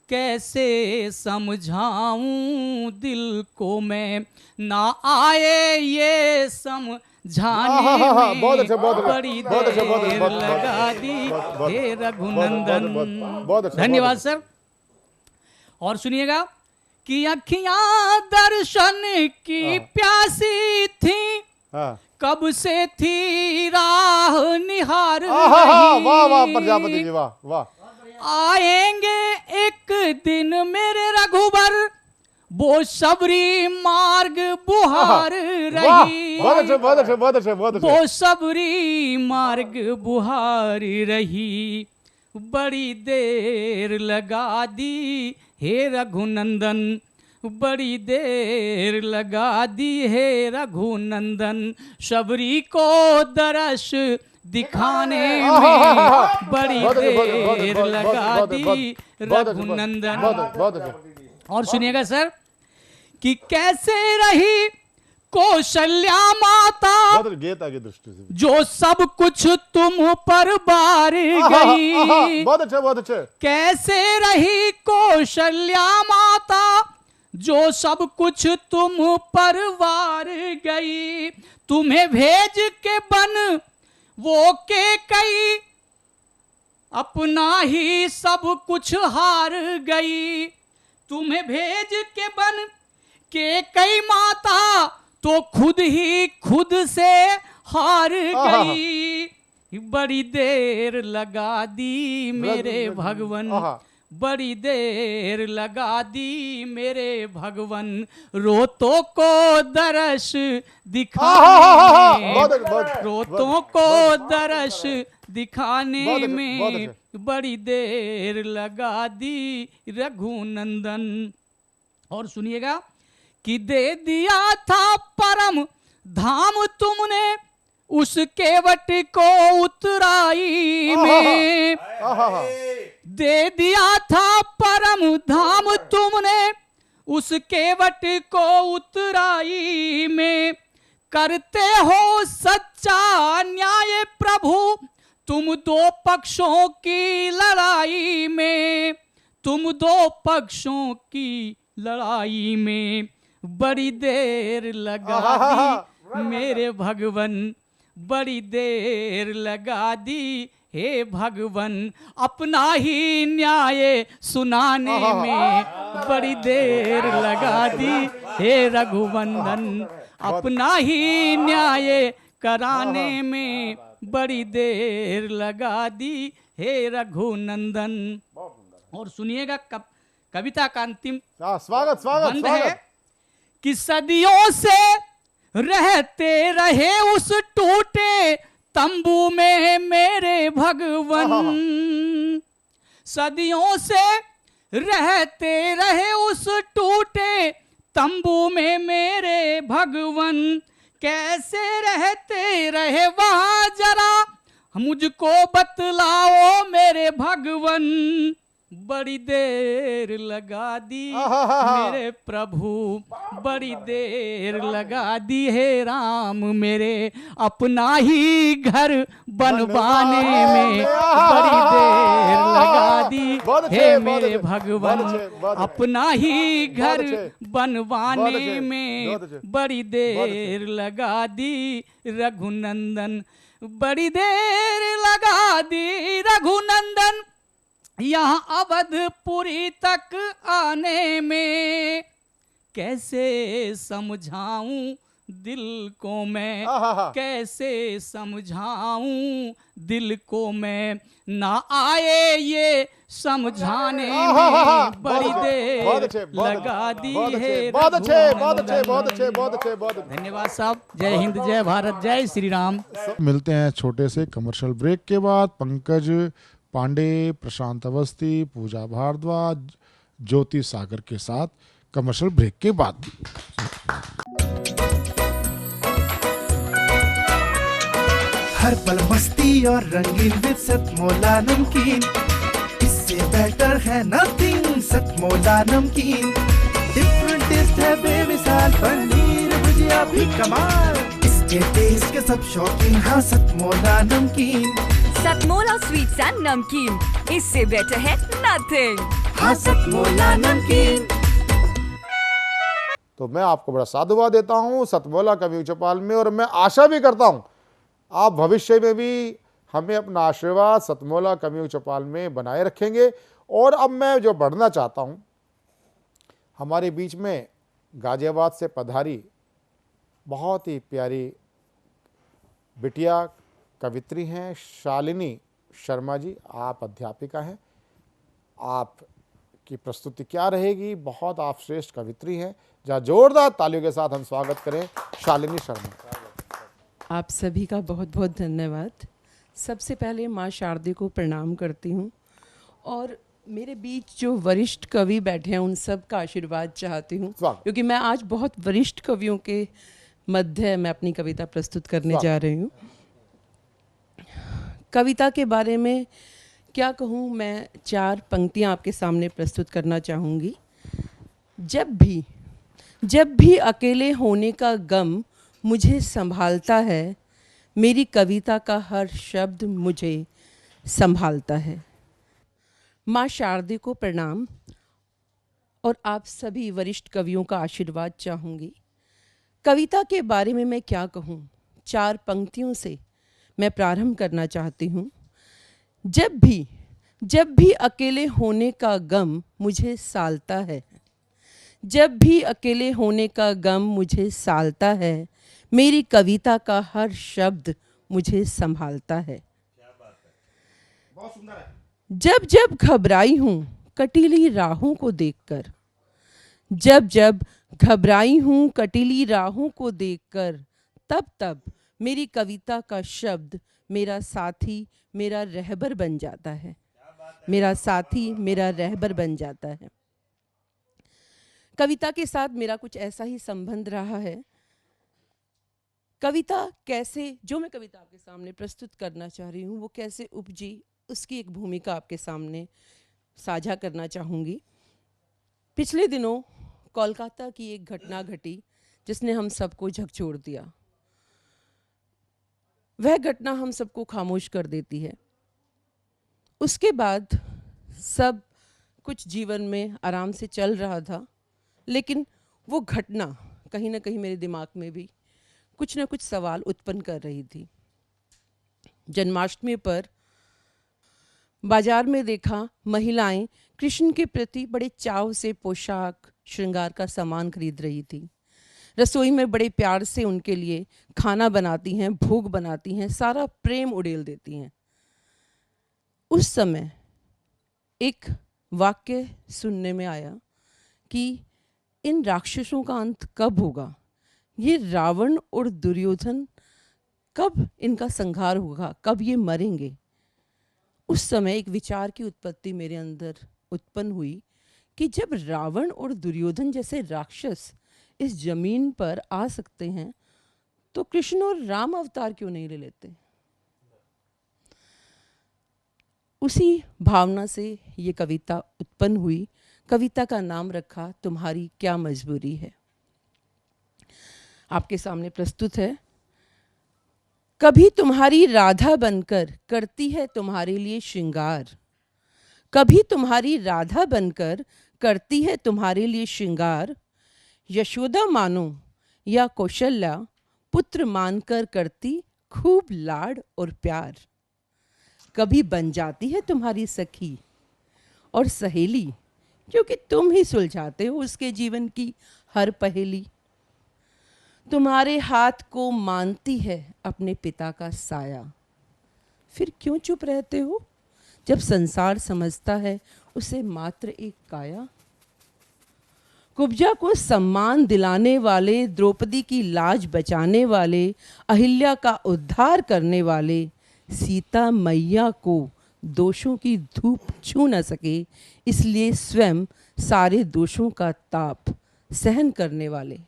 कैसे समझाऊं दिल को मैं, ना आए ये समझाने में बड़ी देर लगा दी हे रघुनंदन। धन्यवाद सर। और सुनिएगा कि अखियां दर्शन की प्यासी थी, कब से थी राह निहार रही, वाह वाह प्रजापति जी, वाह वाह। आएंगे एक दिन मेरे रघुबर, वो सबरी मार्ग बुहार रही, वो सबरी मार्ग बुहार रही, बड़ी देर लगा दी हे रघुनंदन, बड़ी देर लगा दी है रघुनंदन, सबरी को दरस दिखाने में बड़ी देर लगा दी रघुनंदन। और सुनिएगा सर कि कैसे रही कौशल्या माता, जो सब कुछ तुम पर बार गई, कैसे रही कौशल्या माता, जो सब कुछ तुम पर वार गई, तुम्हें भेज के बन वो के कई, अपना ही सब कुछ हार गई, तुम्हें भेज के बन के कई माता, तो खुद ही खुद से हार गई, बड़ी देर लगा दी मेरे भगवन, बड़ी देर लगा दी मेरे भगवन, रोतों को दरस दिखाने, रोतों को दरस दिखाने में बड़ी देर लगा दी रघुनंदन। और सुनिएगा कि दे दिया था परम धाम तुमने उस केवट को उतराई में, दे दिया था परम धाम तुमने उस केवट को उतराई में, करते हो सच्चा न्याय प्रभु तुम दो पक्षों की लड़ाई में, तुम दो पक्षों की लड़ाई में बड़ी देर लगा दी मेरे भगवन, बड़ी देर लगा दी हे भगवन, अपना ही न्याय सुनाने में बड़ी देर लगा दी हे रघुवंदन, अपना ही न्याय कराने में बड़ी देर लगा दी हे रघुनंदन। और सुनिएगा कविता का अंतिम स्वागत बंद है कि सदियों से रहते रहे उस टूटे तंबू में मेरे भगवन, सदियों से रहते रहे उस टूटे तंबू में मेरे भगवन, कैसे रहते रहे वहां जरा मुझको बतलाओ मेरे भगवन, बड़ी देर लगा दी मेरे प्रभु, बड़ी देर लगा दी है राम मेरे, अपना ही घर बनवाने में बड़ी देर लगा दी है मेरे भगवन, अपना ही घर बनवाने में बड़ी देर लगा दी रघुनंदन, बड़ी देर लगा दी रघुनंदन, यहाँ अवधपुरी तक आने में कैसे समझाऊं दिल को मैं कैसे समझाऊं, दिल को मैं ना आए ये समझाने में बड़ी देर लगा दी है। बहुत अच्छे, बहुत अच्छे, बहुत अच्छे, बहुत अच्छे, बहुत अच्छे। धन्यवाद साहब। जय हिंद, जय भारत, जय श्री राम। मिलते हैं छोटे से कमर्शियल ब्रेक के बाद। पंकज पांडे, प्रशांत अवस्थी, पूजा भारद्वाज, ज्योति सागर के साथ कमर्शियल ब्रेक के बाद। हर पल मस्ती और रंगीन विद सतमोला नमकीन, इससे बेटर है नथिंग। सतमोला नमकीन डिफरेंट टेस्ट है बेमिसाल, पनीर भुजिया भी कमाल, इसके टेस्ट के सब शौकीन। हाँ सतमोला नमकीन, सतमोला स्वीट्स एंड नमकीन, इससे बेटर है नथिंग। हाँ सतमोला नमकीन। तो मैं आपको बड़ा साधुवाद देता हूँ सतमोला कम्युनिटी चौपाल में, और मैं आशा भी करता हूँ आप भविष्य में भी हमें अपना आशीर्वाद सतमोला कम्युनिटी चौपाल में बनाए रखेंगे। और अब मैं जो बढ़ना चाहता हूँ, हमारे बीच में गाजियाबाद से पधारी बहुत ही प्यारी बिटिया कवित्री हैं शालिनी शर्मा जी। आप अध्यापिका हैं, आपकी प्रस्तुति क्या रहेगी? बहुत आप श्रेष्ठ कवित्री हैं। जहाँ जोरदार तालियों के साथ हम स्वागत करें शालिनी शर्मा। आप सभी का बहुत बहुत धन्यवाद। सबसे पहले माँ शारदे को प्रणाम करती हूँ, और मेरे बीच जो वरिष्ठ कवि बैठे हैं उन सब का आशीर्वाद चाहती हूँ, क्योंकि मैं आज बहुत वरिष्ठ कवियों के मध्य मैं अपनी कविता प्रस्तुत करने जा रही हूँ। कविता के बारे में क्या कहूँ, मैं 4 पंक्तियाँ आपके सामने प्रस्तुत करना चाहूँगी। जब भी अकेले होने का गम मुझे संभालता है, मेरी कविता का हर शब्द मुझे संभालता है। माँ शारदे को प्रणाम, और आप सभी वरिष्ठ कवियों का आशीर्वाद चाहूँगी। कविता के बारे में मैं क्या कहूँ, 4 पंक्तियों से मैं प्रारंभ करना चाहती हूँ। जब भी अकेले होने का गम मुझे सालता है, जब भी अकेले होने का गम मुझे सालता है, मेरी कविता का हर शब्द मुझे संभालता है। जब घबराई हूँ कटीली राहों को देखकर, जब घबराई हूँ कटीली राहों को देखकर, तब मेरी कविता का शब्द मेरा साथी, मेरा रहबर बन जाता है। मेरा साथी, मेरा रहबर बन जाता है। कविता के साथ मेरा कुछ ऐसा ही संबंध रहा है। कविता कैसे, जो मैं कविता आपके सामने प्रस्तुत करना चाह रही हूँ वो कैसे उपजी, उसकी एक भूमिका आपके सामने साझा करना चाहूँगी। पिछले दिनों कोलकाता की एक घटना घटी जिसने हम सबको झकझोर दिया। वह घटना हम सबको खामोश कर देती है। उसके बाद सब कुछ जीवन में आराम से चल रहा था, लेकिन वो घटना कहीं ना कहीं मेरे दिमाग में भी कुछ ना कुछ सवाल उत्पन्न कर रही थी। जन्माष्टमी पर बाजार में देखा महिलाएं कृष्ण के प्रति बड़े चाव से पोशाक श्रृंगार का सामान खरीद रही थी। रसोई में बड़े प्यार से उनके लिए खाना बनाती हैं, भोग बनाती हैं, सारा प्रेम उड़ेल देती हैं। उस समय एक वाक्य सुनने में आया कि इन राक्षसों का अंत कब होगा, ये रावण और दुर्योधन कब इनका संहार होगा, कब ये मरेंगे। उस समय एक विचार की उत्पत्ति मेरे अंदर उत्पन्न हुई कि जब रावण और दुर्योधन जैसे राक्षस इस जमीन पर आ सकते हैं तो कृष्ण और राम अवतार क्यों नहीं ले लेते। उसी भावना से ये कविता उत्पन्न हुई। कविता का नाम रखा तुम्हारी क्या मजबूरी है। आपके सामने प्रस्तुत है। कभी तुम्हारी राधा बनकर करती है तुम्हारे लिए श्रृंगार, कभी तुम्हारी राधा बनकर करती है तुम्हारे लिए श्रृंगार, यशोदा मानो या कौशल्या पुत्र मानकर करती खूब लाड और प्यार। कभी बन जाती है तुम्हारी सखी और सहेली, क्योंकि तुम ही सुलझाते हो उसके जीवन की हर पहेली। तुम्हारे हाथ को मानती है अपने पिता का साया। फिर क्यों चुप रहते हो जब संसार समझता है उसे मात्र एक काया। कुब्जा को सम्मान दिलाने वाले, द्रौपदी की लाज बचाने वाले, अहिल्या का उद्धार करने वाले, सीता मैया को दोषों की धूप छू न सके, इसलिए स्वयं सारे दोषों का ताप सहन करने वाले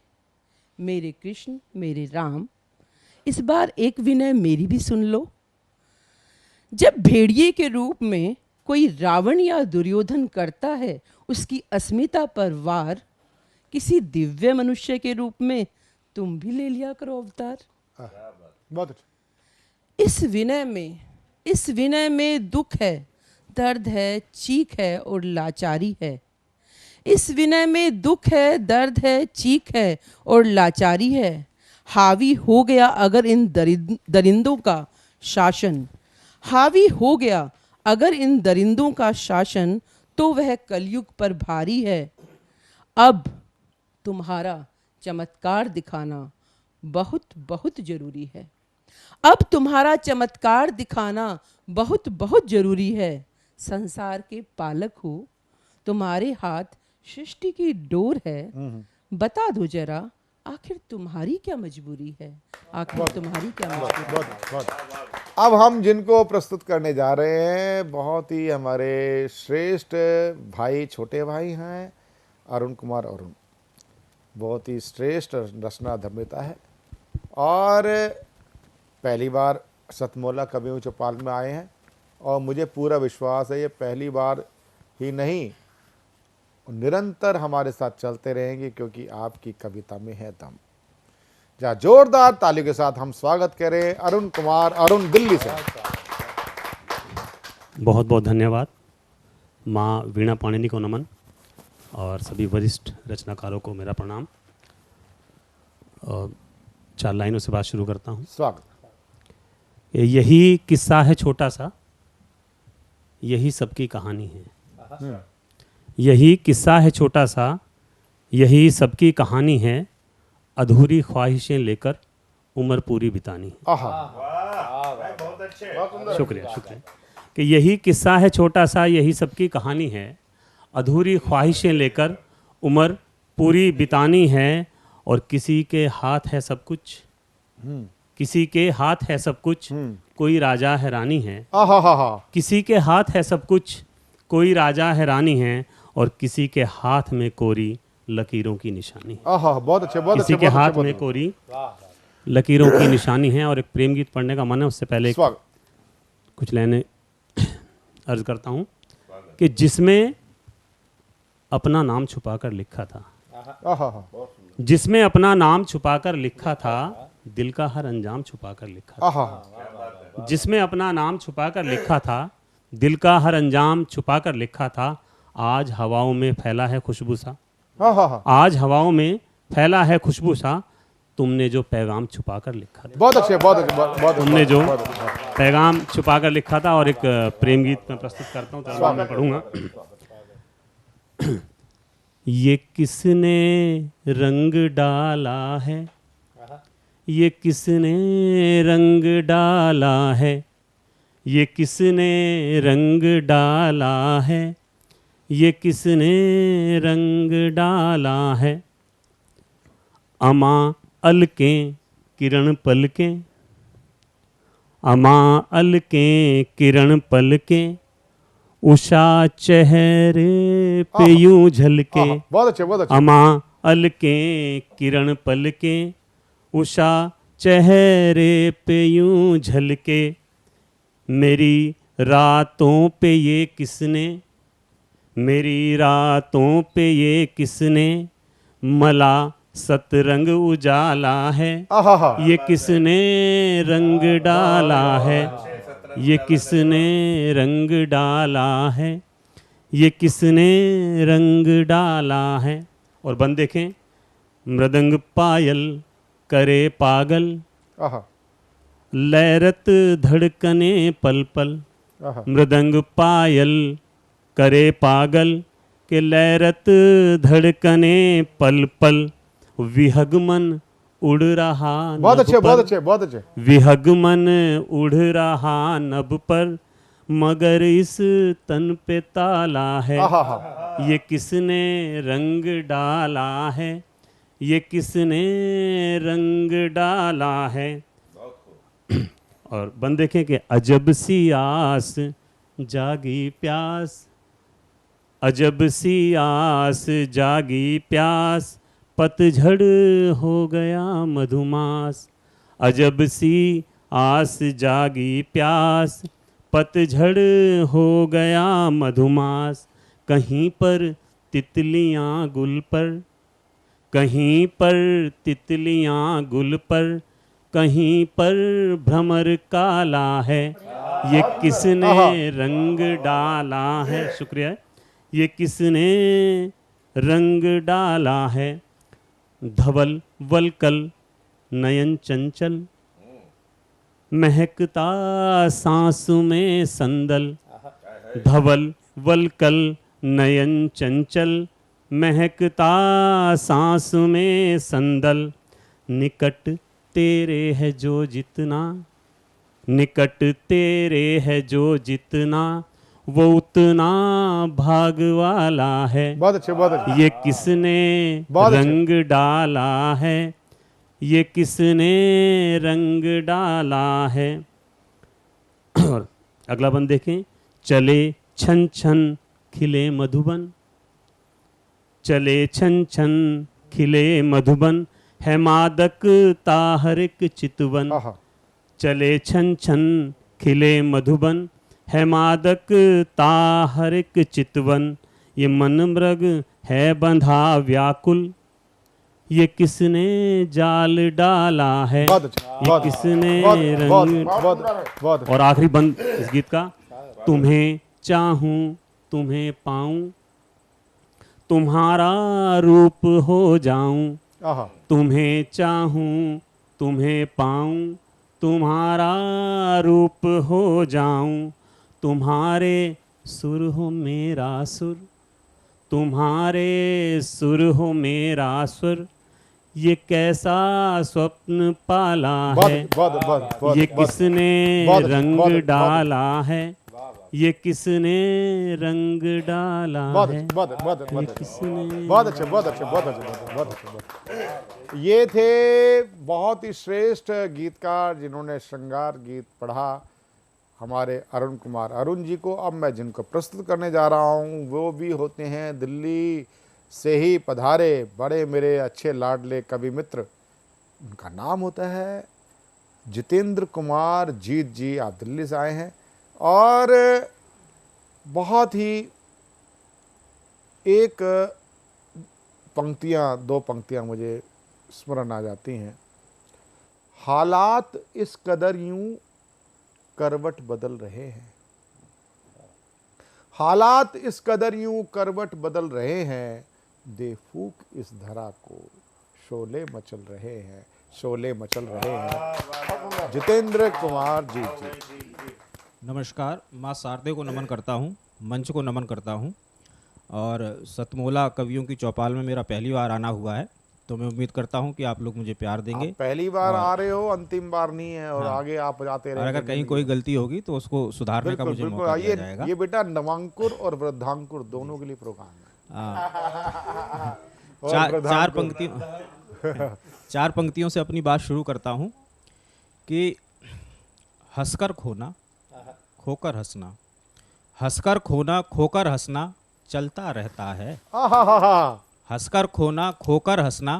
मेरे कृष्ण, मेरे राम, इस बार एक विनय मेरी भी सुन लो। जब भेड़िए के रूप में कोई रावण या दुर्योधन करता है उसकी अस्मिता पर वार, किसी दिव्य मनुष्य के रूप में तुम भी ले लिया करो अवतार। बहुत अच्छा। इस विनय में दुख है, दर्द है, चीख है और लाचारी है। इस विनय में दुख है, दर्द है, चीख है और लाचारी है। हावी हो गया अगर इन दरिंदों का शासन, हावी हो गया अगर इन दरिंदों का शासन, तो वह कलयुग पर भारी है। अब तुम्हारा चमत्कार दिखाना बहुत बहुत जरूरी है। अब तुम्हारा चमत्कार दिखाना बहुत बहुत जरूरी है। संसार के पालक हो, तुम्हारे हाथ सृष्टि की डोर है। बता दो जरा आखिर तुम्हारी क्या मजबूरी है, आखिर तुम्हारी क्या मजबूरी है। अब हम जिनको प्रस्तुत करने जा रहे हैं बहुत ही हमारे श्रेष्ठ भाई, छोटे भाई हैं अरुण कुमार। अरुण बहुत ही श्रेष्ठ रचना धर्मिता है और पहली बार सतमोला कवियों चौपाल में आए हैं और मुझे पूरा विश्वास है ये पहली बार ही नहीं, निरंतर हमारे साथ चलते रहेंगे क्योंकि आपकी कविता में है दम। जहाँ जोरदार तालियों के साथ हम स्वागत करें अरुण कुमार। अरुण दिल्ली से। बहुत बहुत धन्यवाद। माँ वीणा पाणिनी को नमन और सभी वरिष्ठ रचनाकारों को मेरा प्रणाम। और 4 लाइनों से बात शुरू करता हूँ। स्वागत। यही किस्सा है छोटा सा, यही सबकी कहानी है। यही किस्सा है छोटा सा, यही सबकी कहानी है। अधूरी ख्वाहिशें लेकर उम्र पूरी बितानी है। शुक्रिया शुक्रिया। कि यही किस्सा है छोटा सा, यही सबकी कहानी है। अधूरी ख्वाहिशें लेकर उम्र पूरी बितानी है। और किसी के हाथ है सब कुछ, किसी के हाथ है सब कुछ, कोई राजा है रानी है। किसी के हाथ है सब कुछ, कोई राजा है रानी है। और किसी के हाथ में कोरी लकीरों की निशानी है। बहुत अच्छे, बहुत किसी के हाथ में कोरी लकीरों की निशानी है। और एक प्रेम गीत पढ़ने का मन है, उससे पहले कुछ लाइनें अर्ज करता हूँ कि जिसमें अपना नाम छुपाकर लिखा था, जिसमें अपना नाम छुपाकर लिखा था, दिल का हर अंजाम छुपाकर लिखा था। जिसमें अपना नाम छुपाकर लिखा था, दिल का हर अंजाम छुपाकर लिखा था। आज हवाओं में फैला है खुशबू सा, आज हवाओं में फैला है खुशबू सा। तुमने जो पैगाम छुपाकर लिखा था। बहुत अच्छे, बहुत अच्छे, बहुत तुमने जो पैगाम छुपाकर लिखा था। और एक प्रेम गीत में प्रस्तुत करता हूँ, तो मैं पढ़ूंगा। ये किसने रंग डाला है, ये किसने रंग डाला है, ये किसने रंग डाला है, ये किसने रंग डाला है। अमा अलकें किरण पलकें, अमा अलकें किरण पलकें, उषा चेहरे पे यूं झलके। बहुत अच्छे, बहुत अच्छे। अमा अलकें किरण पलकें, उषा चेहरे पे यूं झलके। मेरी रातों पे ये किसने, मेरी रातों पे ये किसने मला सतरंग उजाला है। ये किसने रंग डाला है, ये किसने रंग डाला है, ये किसने रंग डाला है। और बंद देखें, मृदंग पायल करे पागल, लहरत धड़कने पल पल। मृदंग पायल करे पागल के लहरत धड़कने पल पल। विहगमन उड़ रहा बहुत नभ अच्छे, बहुत पर, अच्छे, बहुत अच्छे। विहग मन उड़ रहा नभ पर, मगर इस तन पे ताला है। ये किसने रंग डाला है, ये किसने रंग डाला है। और बंद देखें कि अजब सी आस जागी प्यास, अजब सी आस जागी प्यास, पतझड़ हो गया मधुमास। अजब सी आस जागी प्यास, पतझड़ हो गया मधुमास। कहीं पर तितलियां गुल पर, कहीं पर तितलियां गुल पर, कहीं पर भ्रमर काला है। ये किसने रंग डाला है, शुक्रिया, ये किसने रंग डाला है। धवल वलकल नयन चंचल, महकता सांस में संदल। धवल वलकल नयन चंचल, महकता सांस में संदल। निकट तेरे है जो जितना, निकट तेरे है जो जितना, वो उतना भाग वाला है। बहुत अच्छे, बहुत अच्छे। ये किसने रंग डाला है, ये किसने रंग डाला है। और अगला बंद देखें, चले छन छन खिले मधुबन, चले छन छन खिले मधुबन, है मादक ताहरिक चितवन। चले छन छन खिले मधुबन, है मादक ताहरिक चितवन। ये मन मृग है बंधा व्याकुल, ये किसने जाल डाला है। ये किसने रंग। और आखिरी बंद इस गीत का, तुम्हें चाहूं तुम्हें पाऊं, तुम्हारा रूप हो जाऊं। तुम्हें चाहूं तुम्हें पाऊं, तुम्हारा रूप हो जाऊं। तुम्हारे सुर हो मेरा सुर, तुम्हारे सुर हो मेरा सुर। ये कैसा स्वप्न पाला है, ये किसने रंग डाला है, ये किसने रंग डाला है। ये किसने। बहुत अच्छे, बहुत अच्छे, बहुत अच्छे, बहुत अच्छे। ये थे बहुत ही श्रेष्ठ गीतकार जिन्होंने श्रृंगार गीत पढ़ा, हमारे अरुण कुमार अरुण जी को। अब मैं जिनको प्रस्तुत करने जा रहा हूँ वो भी होते हैं दिल्ली से ही पधारे बड़े मेरे अच्छे लाडले कवि मित्र। उनका नाम होता है जितेंद्र कुमार जीत जी। आप दिल्ली से आए हैं और बहुत ही एक पंक्तियाँ, दो पंक्तियाँ मुझे स्मरण आ जाती हैं। हालात इस कदर यूं करवट बदल रहे हैं, हालात इस कदर यूं करवट बदल रहे हैं, दे फूक इस धरा को शोले मचल रहे हैं, शोले मचल रहे हैं। जितेंद्र कुमार जी जी। नमस्कार, माँ शारदे को नमन करता हूँ, मंच को नमन करता हूँ। और सतमोला कवियों की चौपाल में मेरा पहली बार आना हुआ है, तो मैं उम्मीद करता हूँ कि आप लोग मुझे प्यार देंगे। आप पहली बार आ रहे हो, अंतिम बार नहीं है। और हाँ, आगे आप जाते रहेंगे। और अगर कहीं कोई गलती होगी तो उसको सुधारने का मुझे मौका दिया जाएगा। ये बेटा नवांकुर और वृद्धांकुर दोनों के लिए प्रोग्राम है। चार पंक्तियों से अपनी बात शुरू करता हूँ कि हंसकर खोना, खोकर हंसना, हंसकर खोना, खोकर हंसना चलता रहता है। हंसकर खोना, खोकर हंसना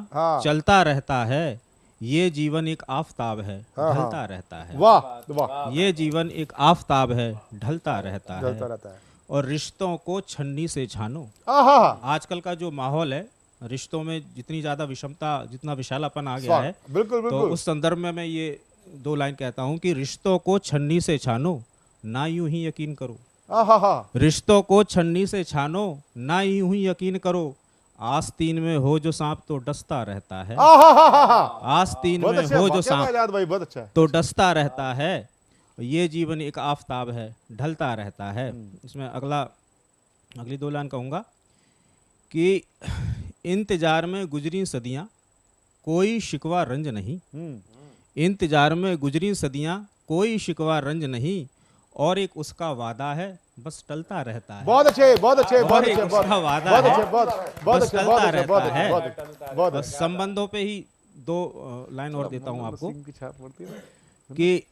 चलता रहता है। ये जीवन एक आफताब है, ढलता रहता है। वाह वाह। ये जीवन एक आफताब है, ढलता रहता है। और रिश्तों को छन्नी से छानो। आजकल का जो माहौल है, रिश्तों में जितनी ज़्यादा विषमता, जितना विशालापन आ गया है, बिल्कुल, तो उस संदर्भ में मैं ये दो लाइन कहता हूँ कि रिश्तों को छन्नी से छानो, ना यूं ही यकीन करो। रिश्तों को छन्नी से छानो, ना यूं ही यकीन करो। आस्तीन में हो जो सांप तो डसता रहता है। आस्तीन में हो जो सांप तो डसता रहता है। ये जीवन एक आफताब है, ढलता रहता है। इसमें अगली दो लाइन कहूँगा कि इंतजार में गुजरी सदियाँ, कोई शिकवा रंज नहीं, इंतजार में गुजरी सदियां कोई शिकवा रंज नहीं, और एक उसका वादा है बस टलता रहता है। बहुत अच्छे, बहुत अच्छे, बहुत और एक अच्छे, उसका वादा बहुत है अच्छे, बहुत बस अच्छे, टलता बहुत अच्छे, रहता बहुत है। अच्छे, बहुत बस अच्छे। संबंधों पे ही 2 लाइन और देता हूँ आपको नसीम की छाप पड़ती है ना? कि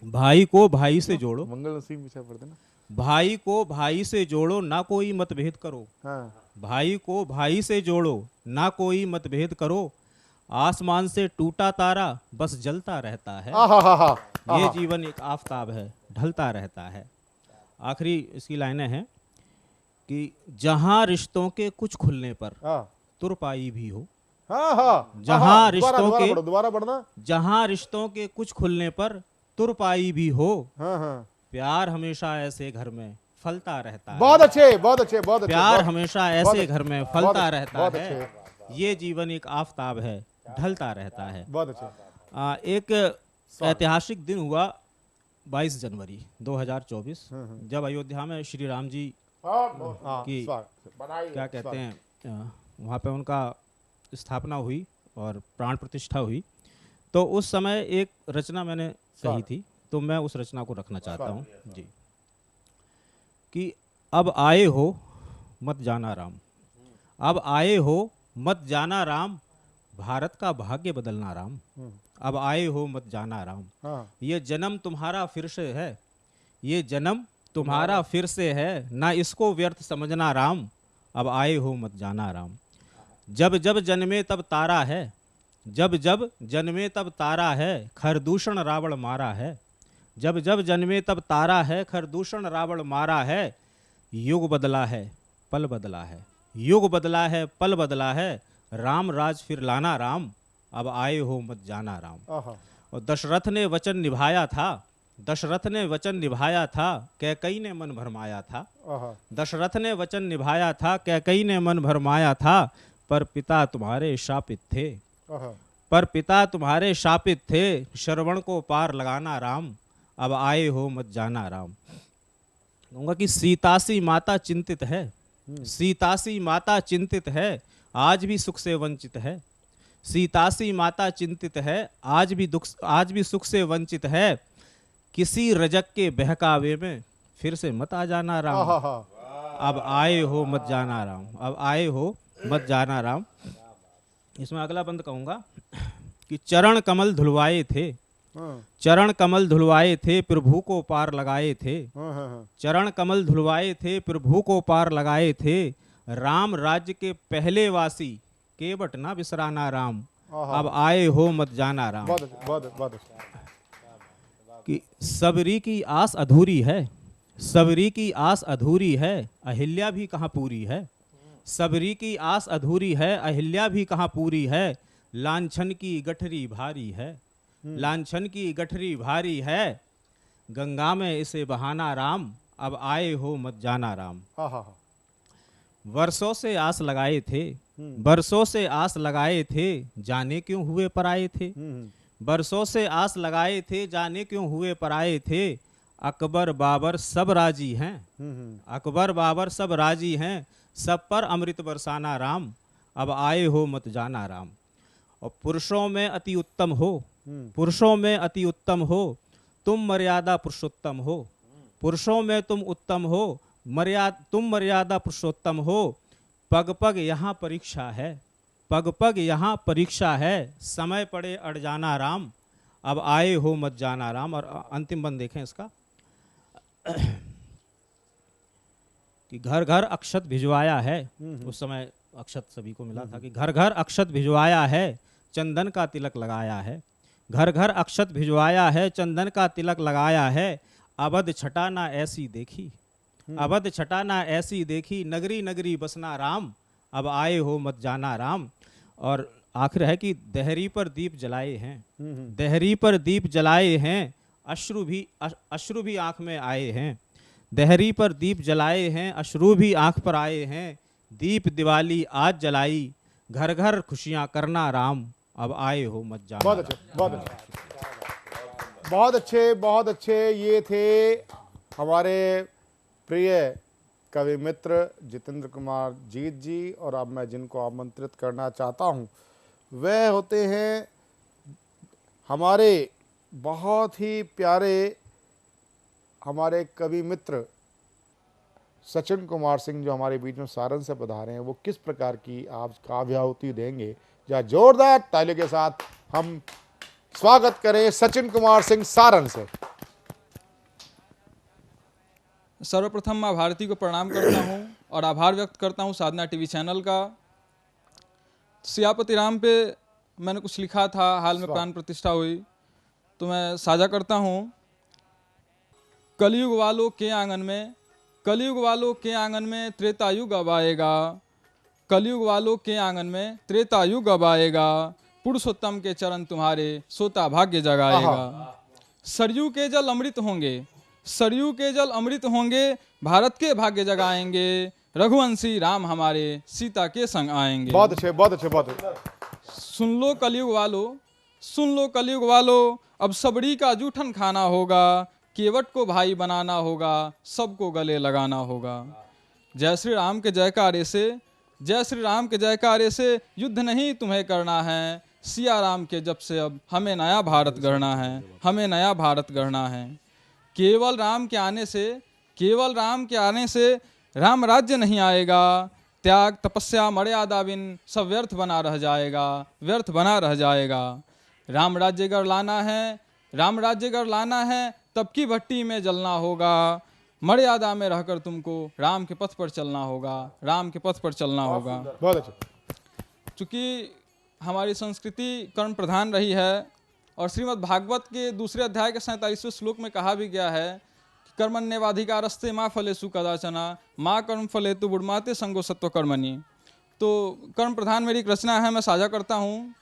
भाई को भाई से जोड़ो, मंगल नसीम की छाप पड़ती है ना? भाई को भाई से जोड़ो ना कोई मतभेद करो, हाँ। भाई को भाई से जोड़ो ना कोई मतभेद करो, आसमान से टूटा तारा बस जलता रहता है, ये जीवन एक आफताब है ढलता रहता है। आखिरी इसकी लाइनें हैं कि जहां रिश्तों के कुछ खुलने पर तुरपाई भी हो, जहां रिश्तों के दोबारा पढ़ना, जहां रिश्तों के कुछ खुलने पर तुरपाई भी हो, प्यार हमेशा ऐसे घर में फलता रहता है। बहुत अच्छे, बहुत अच्छे, बहुत अच्छे। प्यार हमेशा ऐसे घर में फलता रहता बहुत है, ये जीवन एक आफताब है ढलता रहता है। बहुत अच्छे। एक ऐतिहासिक दिन हुआ 22 जनवरी 2024, जब अयोध्या में श्री राम जी की क्या कहते हैं वहाँ पे उनका स्थापना हुई और प्राण प्रतिष्ठा हुई। तो उस समय एक रचना मैंने कही थी, तो मैं उस रचना को रखना चाहता हूँ जी, कि अब आए हो मत जाना राम, अब आए हो मत जाना राम, भारत का भाग्य बदलना राम, अब आए हो मत जाना राम, ये जन्म तुम्हारा फिर से है, ये जन्म तुम्हारा फिर से है, ना इसको व्यर्थ समझना राम, अब आए हो मत जाना राम। जब जब जन्मे तब तारा है, जब जब जन्मे तब तारा है, खरदूषण रावण मारा है, जब जब जन्मे तब तारा है, खरदूषण रावण मारा है, युग बदला है पल बदला है, युग बदला है पल बदला है, राम राज फिर लाना राम, अब आए हो मत जाना राम। और दशरथ ने वचन निभाया था, दशरथ ने वचन निभाया था, कैकई ने मन भरमाया था, दशरथ ने वचन निभाया था, कैकई ने मन भरमाया था, पर पिता तुम्हारे शापित थे, पर पिता तुम्हारे शापित थे, श्रवण को पार लगाना राम, अब आए हो मत जाना राम। कहूँगा कि सीतासी माता चिंतित है, सीतासी माता चिंतित है, आज भी सुख से वंचित है, सीतासी माता चिंतित है, आज भी सुख से वंचित है, किसी रजक के बहकावे में फिर से मत आ जाना राम, अब आए हो मत जाना राम, अब आए हो मत जाना राम। इसमें अगला बंद कहूँगा कि चरण कमल धुलवाए थे, चरण कमल धुलवाए थे, प्रभु को पार लगाए थे, चरण कमल धुलवाए थे, प्रभु को पार लगाए थे, राम राज्य के पहले वासी केवट ना बिसराना राम, अब आए हो मत जाना राम। कि सबरी की आस अधूरी है, सबरी की आस अधूरी है, अहिल्या भी कहाँ पूरी है, सबरी की आस अधूरी है, अहिल्या भी कहाँ पूरी है, लांछन की गठरी भारी है, लांछन की गठरी भारी है, गंगा में इसे बहाना राम, अब आए हो मत जाना राम। वर्षों से आस लगाए थे, बरसों से आस लगाए थे, जाने क्यों हुए पराए थे, बरसों से आस लगाए थे, जाने क्यों हुए पराए थे, अकबर बाबर सब राजी हैं, अकबर बाबर सब राजी हैं, सब पर अमृत बरसाना राम, अब आए हो मत जाना राम। और पुरुषों में अति उत्तम हो, पुरुषों में अति उत्तम हो, तुम मर्यादा पुरुषोत्तम हो, पुरुषों में तुम उत्तम हो, तुम मर्यादा पुरुषोत्तम हो, पग पग यहाँ परीक्षा है, पग पग यहाँ परीक्षा है, समय पड़े अड़ जाना राम, अब आए हो मत जाना राम। और अंतिम बंद देखें इसका कि घर घर अक्षत भिजवाया है, उस समय अक्षत सभी को मिला था, कि घर घर अक्षत भिजवाया है, चंदन का तिलक लगाया है, घर घर अक्षत भिजवाया है, चंदन का तिलक लगाया है, अवध छटा ना ऐसी देखी, अवध छटा ना ऐसी देखी, नगरी नगरी बसना राम, अब आए हो मत जाना राम। और आखिर है कि देहरी पर दीप जलाए हैं, देहरी पर दीप जलाए हैं, अश्रु भी आंख में आए हैं, देहरी पर दीप जलाए हैं, अश्रु भी आंख पर आए हैं, दीप दिवाली आज जलाई, घर घर खुशियां करना राम, अब आए हो मत जाना। बहुत अच्छे, बहुत अच्छे, बहुत अच्छे, बहुत अच्छे। ये थे हमारे प्रिय कवि मित्र जितेंद्र कुमार जीत जी, और अब मैं जिनको आमंत्रित करना चाहता हूं वह होते हैं हमारे बहुत ही प्यारे हमारे कवि मित्र सचिन कुमार सिंह, जो हमारे बीच में सारण से पधारे हैं। वो किस प्रकार की आप काव्याहुति देंगे, या जोरदार तालियों के साथ हम स्वागत करें सचिन कुमार सिंह सारण से। सर्वप्रथम माँ भारती को प्रणाम करता हूँ और आभार व्यक्त करता हूँ साधना टीवी चैनल का। सियापति राम पे मैंने कुछ लिखा था, हाल में प्राण प्रतिष्ठा हुई, तो मैं साझा करता हूँ। कलयुग वालों के आंगन में, कलयुग वालों के आंगन में त्रेतायुग अब आएगा, कलयुग वालों के आंगन में त्रेतायुग अब आएगा, पुरुषोत्तम के चरण तुम्हारे सोता भाग्य जगाएगा। सरयू के जल अमृत होंगे, सरयू के जल अमृत होंगे, भारत के भाग्य जगाएंगे, रघुवंशी राम हमारे सीता के संग आएंगे। बहुत अच्छे, बहुत अच्छे, बहुत अच्छे। सुन लो कलयुग वालों, सुन लो कलयुग वालों, अब सबड़ी का जूठन खाना होगा, केवट को भाई बनाना होगा, सबको गले लगाना होगा। जय श्री राम के जयकारे से, जय श्री राम के जयकारे से युद्ध नहीं तुम्हें करना है, सिया राम के जब से अब हमें नया भारत गढ़ना है, हमें नया भारत गढ़ना है। केवल राम के आने से, केवल राम के आने से राम राज्य नहीं आएगा, त्याग तपस्या मर्यादा बिन सब व्यर्थ बना रह जाएगा, व्यर्थ बना रह जाएगा। राम राज्य गढ़ लाना है, राम राज्य गढ़ लाना है, तब की भट्टी में जलना होगा, मर्यादा में रहकर तुमको राम के पथ पर चलना होगा, राम के पथ पर चलना होगा। बहुत अच्छा। चूँकि हमारी संस्कृति कर्म प्रधान रही है और श्रीमद् भागवत के दूसरे अध्याय के 47वें श्लोक में कहा भी गया है कि कर्मण्येवाधिकारस्ते माँ फलेषु कदाचन माँ कर्म फले तु बुढ़माते संगो सत्व कर्मणि। तो कर्म प्रधान मेरी एक रचना है, मैं साझा करता हूँ।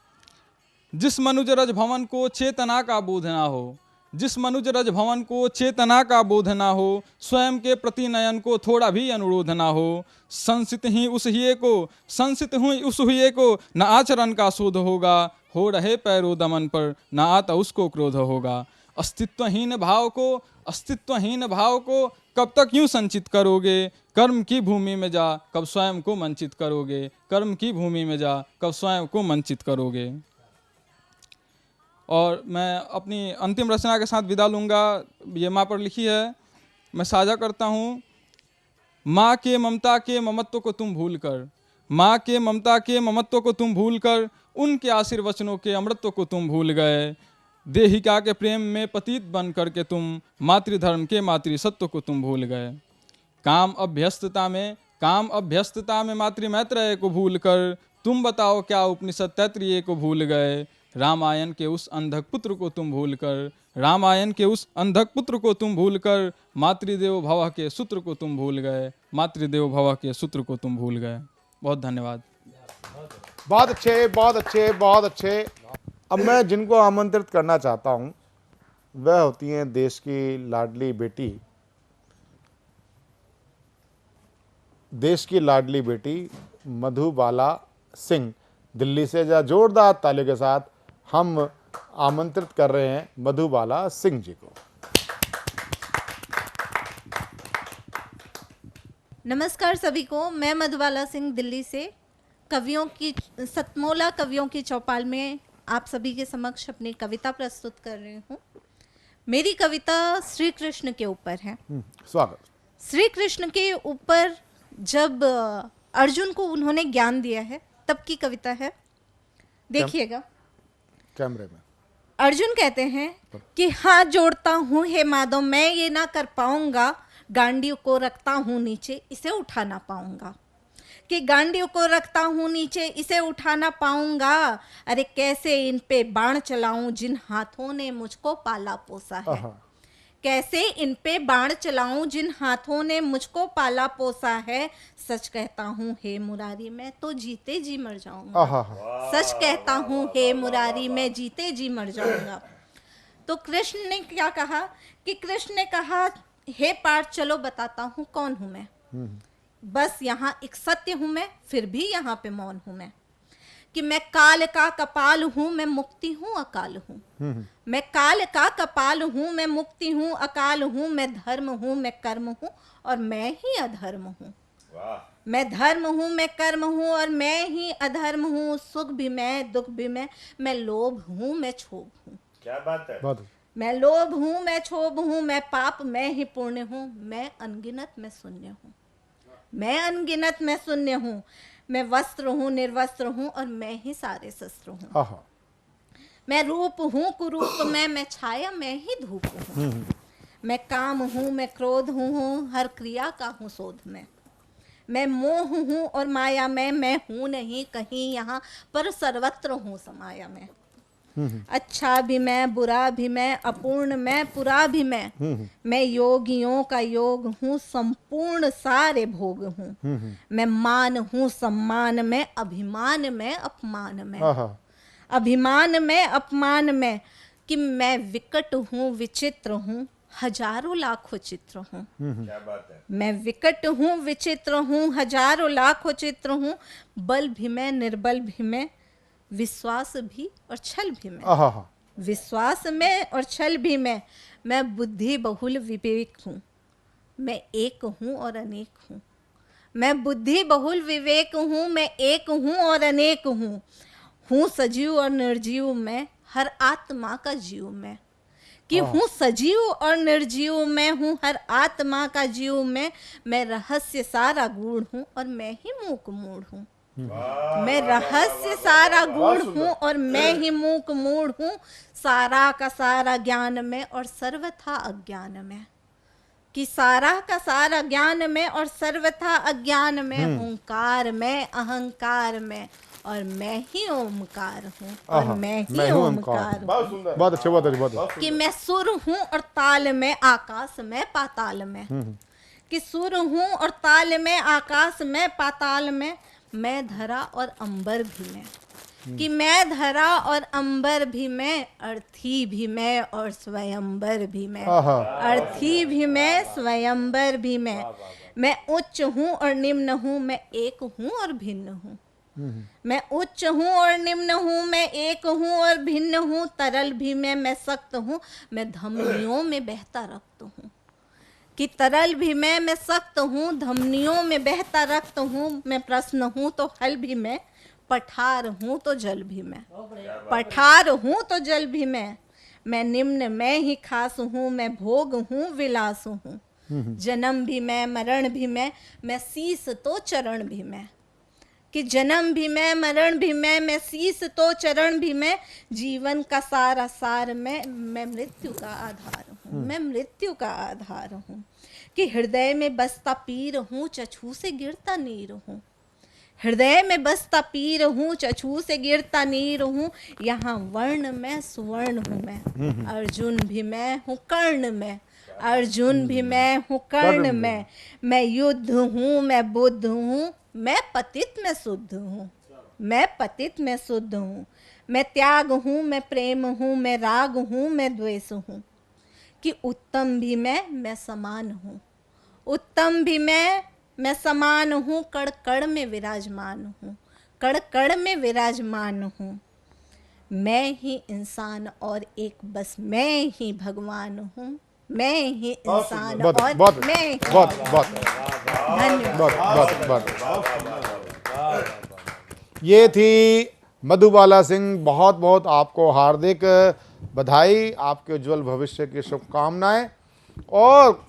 जिस मनुज रज भवन को चेतना का बोध ना हो, जिस मनुज रज भवन को चेतना का बोध ना हो, स्वयं के प्रति नयन को थोड़ा भी अनुरोध ना हो, संसित ही उस हिये को, संसित हुई उस हुए को न आचरण का शोध होगा, हो रहे पैरो दमन पर न आता उसको क्रोध होगा। अस्तित्वहीन भाव को, अस्तित्वहीन भाव को कब तक यूं संचित करोगे, कर्म की भूमि में जा कब स्वयं को वंचित करोगे, कर्म की भूमि में जा कब स्वयं को वंचित करोगे। और मैं अपनी अंतिम रचना के साथ विदा लूँगा, ये माँ पर लिखी है, मैं साझा करता हूँ। माँ के ममता के ममत्व को तुम भूल कर, माँ के ममता के ममत्व को तुम भूल कर, उनके आशीर्वचनों के अमृत्व को तुम भूल गए। देहिका के प्रेम में पतित बन करके तुम मातृधर्म के मातृसत्व को तुम भूल गए। काम अभ्यस्तता में, काम अभ्यस्तता में मातृमैत्रेय को भूल कर तुम बताओ क्या उपनिषद तैत्तिरीय को भूल गए। रामायण के उस अंधक पुत्र को तुम भूल कर, रामायण के उस अंधक पुत्र को तुम भूल कर, मातृदेव भव के सूत्र को तुम भूल गए, मातृदेव भव के सूत्र को तुम भूल गए। बहुत धन्यवाद। बहुत अच्छे, बहुत अच्छे, बहुत अच्छे। अब मैं जिनको आमंत्रित करना चाहता हूं वह होती हैं देश की लाडली बेटी, देश की लाडली बेटी मधुबाला सिंह दिल्ली से। जा जोरदार तालियों के साथ हम आमंत्रित कर रहे हैं मधुबाला सिंह जी को। नमस्कार सभी को, मैं मधुबाला सिंह दिल्ली से कवियों की सतमोला कवियों की चौपाल में आप सभी के समक्ष अपनी कविता प्रस्तुत कर रही हूँ। मेरी कविता श्री कृष्ण के ऊपर है। स्वागत। श्री कृष्ण के ऊपर जब अर्जुन को उन्होंने ज्ञान दिया है तब की कविता है, देखिएगा कैमरे में। अर्जुन कहते हैं कि हाथ जोड़ता हूँ हे माधव, मैं ये ना कर पाऊंगा, गांडियों को रखता हूँ नीचे इसे उठा ना पाऊंगा, कि गांडियों को रखता हूँ नीचे इसे उठा ना पाऊंगा। अरे कैसे इन पे बाण चलाऊं जिन हाथों ने मुझको पाला पोसा है, कैसे इन पे बाण चलाऊं जिन हाथों ने मुझको पाला पोसा है। सच कहता हूँ हे मुरारी मैं तो जीते जी मर जाऊंगा, सच कहता हूँ हे मुरारी मैं जीते जी मर जाऊंगा। तो कृष्ण ने क्या कहा कि कृष्ण ने कहा हे पार्थ चलो बताता हूँ कौन हूँ मैं, बस यहाँ एक सत्य हूँ मैं, फिर भी यहाँ पे मौन हूँ मैं, कि मैं काल का कपाल हूँ मैं मुक्ति हूँ अकाल हूँ, मैं काल का कपाल हूँ मैं मुक्ति हूँ अकाल हूँ, मैं धर्म हूँ मैं कर्म हूँ और मैं ही अधर्म हूँ, मैं धर्म हूँ, मैं कर्म हूँ और मैं ही अधर्म हूँ। सुख भी मैं, दुख भी मैं लोभ हूँ, मैं क्षोभ हूँ। क्या बात है। मैं लोभ हूँ, मैं क्षोभ हूँ, मैं पाप, मैं ही पुण्य हूँ। मैं अनगिनत, मैं शून्य हूँ। मैं अनगिनत, मैं शून्य हूँ। मैं वस्त्र हूँ, निर्वस्त्र हूँ और मैं ही सारे शस्त्र हूँ। मैं रूप हूँ, कुरूप मैं छाया, मैं ही धूप हूँ। मैं काम हूँ, मैं क्रोध हूँ, हर क्रिया का हूँ शोध मैं मोह हूँ और माया मैं हूँ नहीं कहीं यहाँ पर सर्वत्र हूँ समाया मैं। अच्छा भी मैं, बुरा भी मैं, अपूर्ण मैं, पूरा भी मैं योगियों का योग हूँ, संपूर्ण सारे भोग हूँ। मैं मान हूँ, सम्मान में, अभिमान में, अपमान में, अभिमान में, अपमान में, कि मैं विकट हूँ, विचित्र हूँ, हजारों लाखों चित्र हूँ। क्या बात है। मैं विकट हूँ, विचित्र हूँ, हजारों लाखों चित्र हूँ। बल भी मैं, निर्बल भी मैं, विश्वास भी और छल भी मैं। विश्वास में और छल भी मैं बुद्धि बहुल विवेक हूँ। मैं एक हूँ और अनेक हूँ। मैं बुद्धि बहुल विवेक हूँ, मैं एक हूँ और अनेक हूँ। हूँ सजीव और निर्जीव मैं, हर आत्मा का जीव कि हूँ सजीव और निर्जीव मैं हूँ, हर आत्मा का जीव मैं रहस्य सारा गूढ़ हूँ और मैं ही मूक मूढ़ हूँ। मैं रहस्य सारा गूढ़ हूँ और मैं ही मूक मूढ़ हूँ। सारा का सारा ज्ञान में और सर्वथा अज्ञान में, कि सारा का सारा ज्ञान में और सर्वथा अज्ञान में, ओंकार में, अहंकार में, और मैं ही ओमकार हूँ और मैं ही ओमकार हूँ। बहुत अच्छे, बहुत अच्छे, बहुत कि मैं सुर हूँ और ताल में, आकाश में, पाताल में, कि सुर हूँ और ताल में, आकाश में, पाताल में, मैं धरा और अंबर भी मैं, कि मैं धरा और अंबर भी मैं, अर्थी भी मैं और स्वयंबर भी मैं, अर्थी भी मैं, स्वयंबर भी मैं उच्च हूँ और निम्न हूँ, मैं एक हूँ और भिन्न हूँ। मैं उच्च हूँ और निम्न हूँ, मैं एक हूँ और भिन्न हूँ। तरल भी मैं सख्त हूँ, मैं धमनियों में बहता रक्त हूँ, कि तरल भी मैं सख्त हूँ, धमनियों में बहता रक्त हूँ। मैं प्रश्न हूँ तो हल भी मैं, पठार हूँ तो जल भी मैं, पठार हूँ तो जल भी मैं निम्न मैं ही खास हूँ, मैं भोग हूँ, विलास हूँ। जन्म भी मैं, मरण भी मैं शीस तो चरण भी मैं, कि जन्म भी मैं, मरण भी मैं शीस तो चरण भी मैं, जीवन का सारा सार मैं मृत्यु का आधार हूँ, मैं मृत्यु का आधार हूँ। कि हृदय में बसता पीर हूँ, चक्षु से गिरता नीर हूँ, हृदय में बसता पीर हूँ, चक्षु से गिरता नीर हूँ। यहाँ वर्ण में, सुवर्ण हूँ मैं, अर्जुन भी मैं हूँ कर्ण में, अर्जुन भी मैं हूँ कर्ण में। मैं युद्ध हूँ, मैं बुद्ध हूँ, मैं पतित में शुद्ध हूँ, मैं पतित में शुद्ध हूँ। मैं त्याग हूँ, मैं प्रेम हूँ, मैं राग हूँ, मैं द्वेष हूँ। कि उत्तम भी मैं समान हूँ, उत्तम भी मैं समान हूँ। कण कण में विराजमान हूँ, कण कण में विराजमान हूँ। मैं ही इंसान और एक बस मैं ही भगवान हूँ, मैं ही इंसान और मैं ये थी मधुबाला सिंह। बहुत बहुत आपको हार्दिक बधाई, आपके उज्जवल भविष्य की शुभकामनाएं। और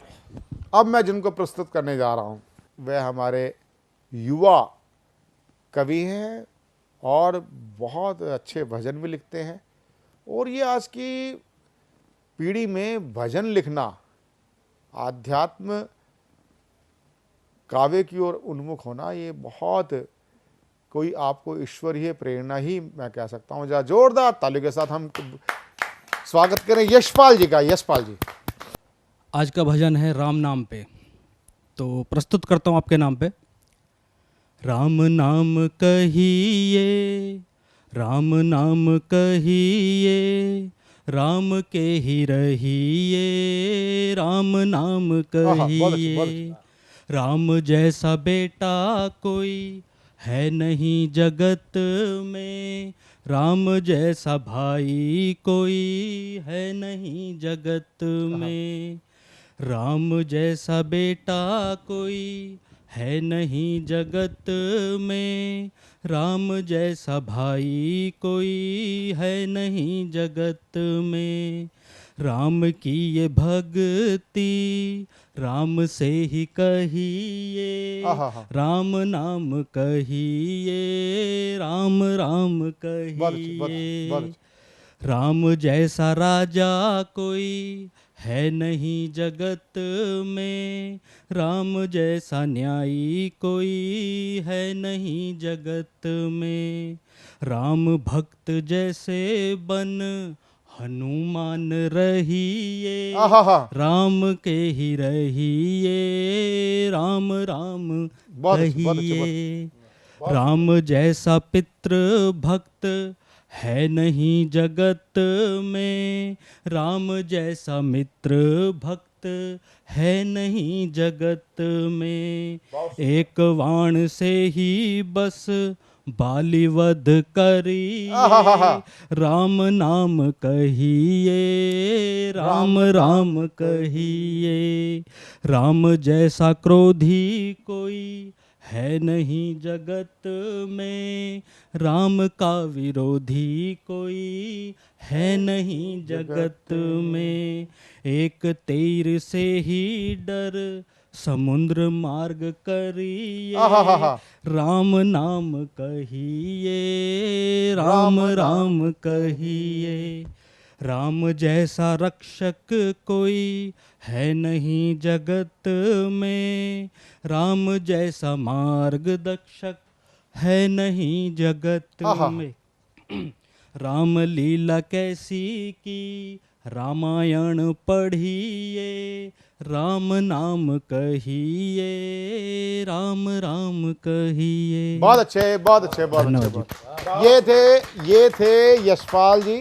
अब मैं जिनको प्रस्तुत करने जा रहा हूं वे हमारे युवा कवि हैं और बहुत अच्छे भजन भी लिखते हैं। और ये आज की पीढ़ी में भजन लिखना, आध्यात्म काव्य की ओर उन्मुख होना, ये बहुत कोई आपको ईश्वरीय प्रेरणा ही मैं कह सकता हूँ। जरा जोरदार ताली के साथ हम स्वागत करें यशपाल जी का। यशपाल जी, आज का भजन है राम नाम पे, तो प्रस्तुत करता हूँ आपके नाम पे। राम नाम कहिए, राम नाम कहिए, राम के ही रहिए, राम नाम कहिए। राम जैसा बेटा कोई है नहीं जगत में, राम जैसा भाई कोई है नहीं जगत में। राम जैसा बेटा कोई है नहीं जगत में, राम जैसा भाई कोई है नहीं जगत में। राम की ये भक्ति राम से ही कहिए, राम नाम कहिए, राम राम कहिए। राम जैसा राजा कोई है नहीं जगत में, राम जैसा न्यायी कोई है नहीं जगत में। राम भक्त जैसे बन हनुमान रहिए, राम के ही रहिए, राम राम कहिए। राम जैसा पितृ भक्त है नहीं जगत में, राम जैसा मित्र भक्त है नहीं जगत में। एक वाण से ही बस बालीवध करिए, राम नाम कहिए, राम राम कहिए। राम जैसा क्रोधी कोई है नहीं जगत में, राम का विरोधी कोई है नहीं जगत में। एक तीर से ही डर समुद्र मार्ग करिए, राम नाम कहिए, राम राम कहिए। राम जैसा रक्षक कोई है नहीं जगत में, राम जैसा मार्गदर्शक है नहीं जगत में। राम लीला कैसी की रामायण पढ़िए, राम नाम कहिए, राम राम कहिए। बहुत अच्छे, बहुत अच्छे, बहुत अच्छे। ये थे यशपाल जी।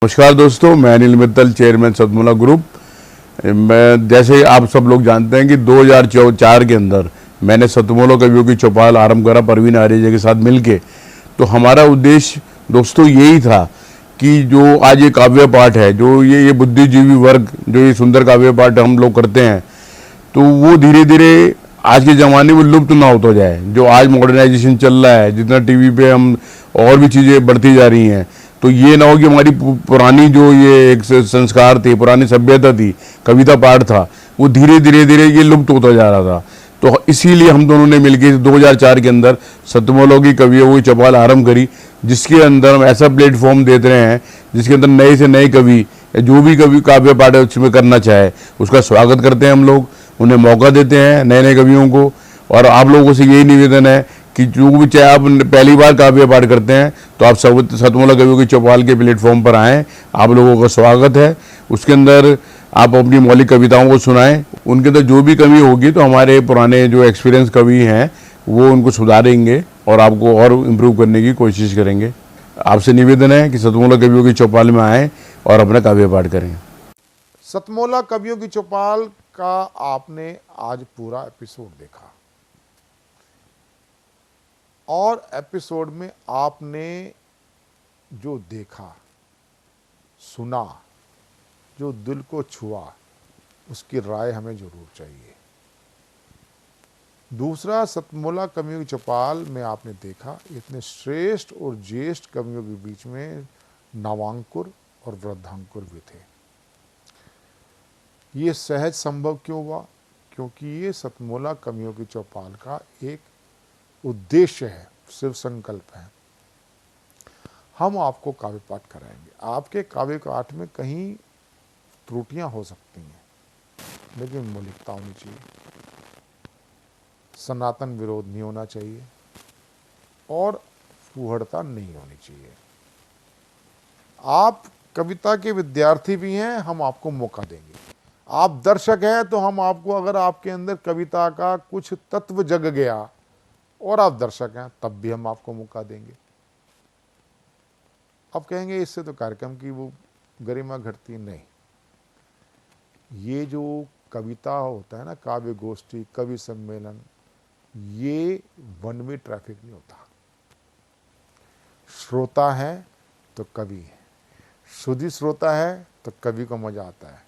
नमस्कार दोस्तों, मैं अनिल मित्तल, चेयरमैन सतमोला ग्रुप। मैं जैसे आप सब लोग जानते हैं कि 2004 के अंदर मैंने सतमोला कवियों की चौपाल आरंभ करा परवीन आर्य के साथ मिलके। तो हमारा उद्देश्य दोस्तों यही था कि जो आज ये काव्य पाठ है, जो ये बुद्धिजीवी वर्ग जो ये सुंदर काव्य पाठ हम लोग करते हैं, तो वो धीरे धीरे आज के ज़माने में लुप्त ना होता जाए। जो आज मॉडर्नाइजेशन चल रहा है, जितना टीवी पे हम और भी चीज़ें बढ़ती जा रही हैं, तो ये ना हो कि हमारी पुरानी जो ये एक संस्कार थे, पुरानी सभ्यता थी, कविता पाठ था, वो धीरे धीरे ये लुप्त होता जा रहा था। तो इसीलिए हम दोनों ने मिलकर 2004 के अंदर सतमोला की कवियों की चौपाल आरंभ करी, जिसके अंदर हम ऐसा प्लेटफॉर्म देते रहे हैं जिसके अंदर नए से नए कवि, जो भी कवि काव्य पाठ उसमें करना चाहे उसका स्वागत करते हैं हम लोग, उन्हें मौका देते हैं नए नए कवियों को। और आप लोगों से यही निवेदन है कि जो भी, चाहे आप पहली बार काव्य पाठ करते हैं तो आप सब सतमोला कवियों की चौपाल के प्लेटफॉर्म पर आएँ, आप लोगों का स्वागत है। उसके अंदर आप अपनी मौलिक कविताओं को सुनाएं, उनके अंदर जो भी कमी होगी तो हमारे पुराने जो एक्सपीरियंस कवि हैं वो उनको सुधारेंगे और आपको और इम्प्रूव करने की कोशिश करेंगे। आपसे निवेदन है कि सतमोला कवियों की चौपाल में आएँ और अपना काव्य पाठ करें। सतमोला कवियों की चौपाल का आपने आज पूरा एपिसोड देखा और एपिसोड में आपने जो देखा, सुना, जो दिल को छुआ, उसकी राय हमें जरूर चाहिए। दूसरा, सतमोला कवियों की चौपाल में आपने देखा इतने श्रेष्ठ और ज्येष्ठ कवियों के बीच में नवांकुर और वृद्धांकुर भी थे। ये सहज संभव क्यों हुआ? क्योंकि ये सतमोला कवियों की चौपाल का एक उद्देश्य है, सिर्फ संकल्प है। हम आपको काव्य पाठ कराएंगे। आपके काव्य पाठ में कहीं त्रुटियां हो सकती हैं, लेकिन मौलिकता होनी चाहिए, सनातन विरोध नहीं होना चाहिए और फूहड़ता नहीं होनी चाहिए। आप कविता के विद्यार्थी भी हैं, हम आपको मौका देंगे। आप दर्शक हैं तो हम आपको, अगर आपके अंदर कविता का कुछ तत्व जग गया और आप दर्शक हैं, तब भी हम आपको मौका देंगे। अब कहेंगे इससे तो कार्यक्रम की वो गरिमा घटती नहीं। ये जो कविता होता है ना, काव्य गोष्ठी, कवि सम्मेलन, ये वन वे ट्रैफिक नहीं होता। श्रोता है तो कवि है, शुद्धि श्रोता है तो कवि को मजा आता है।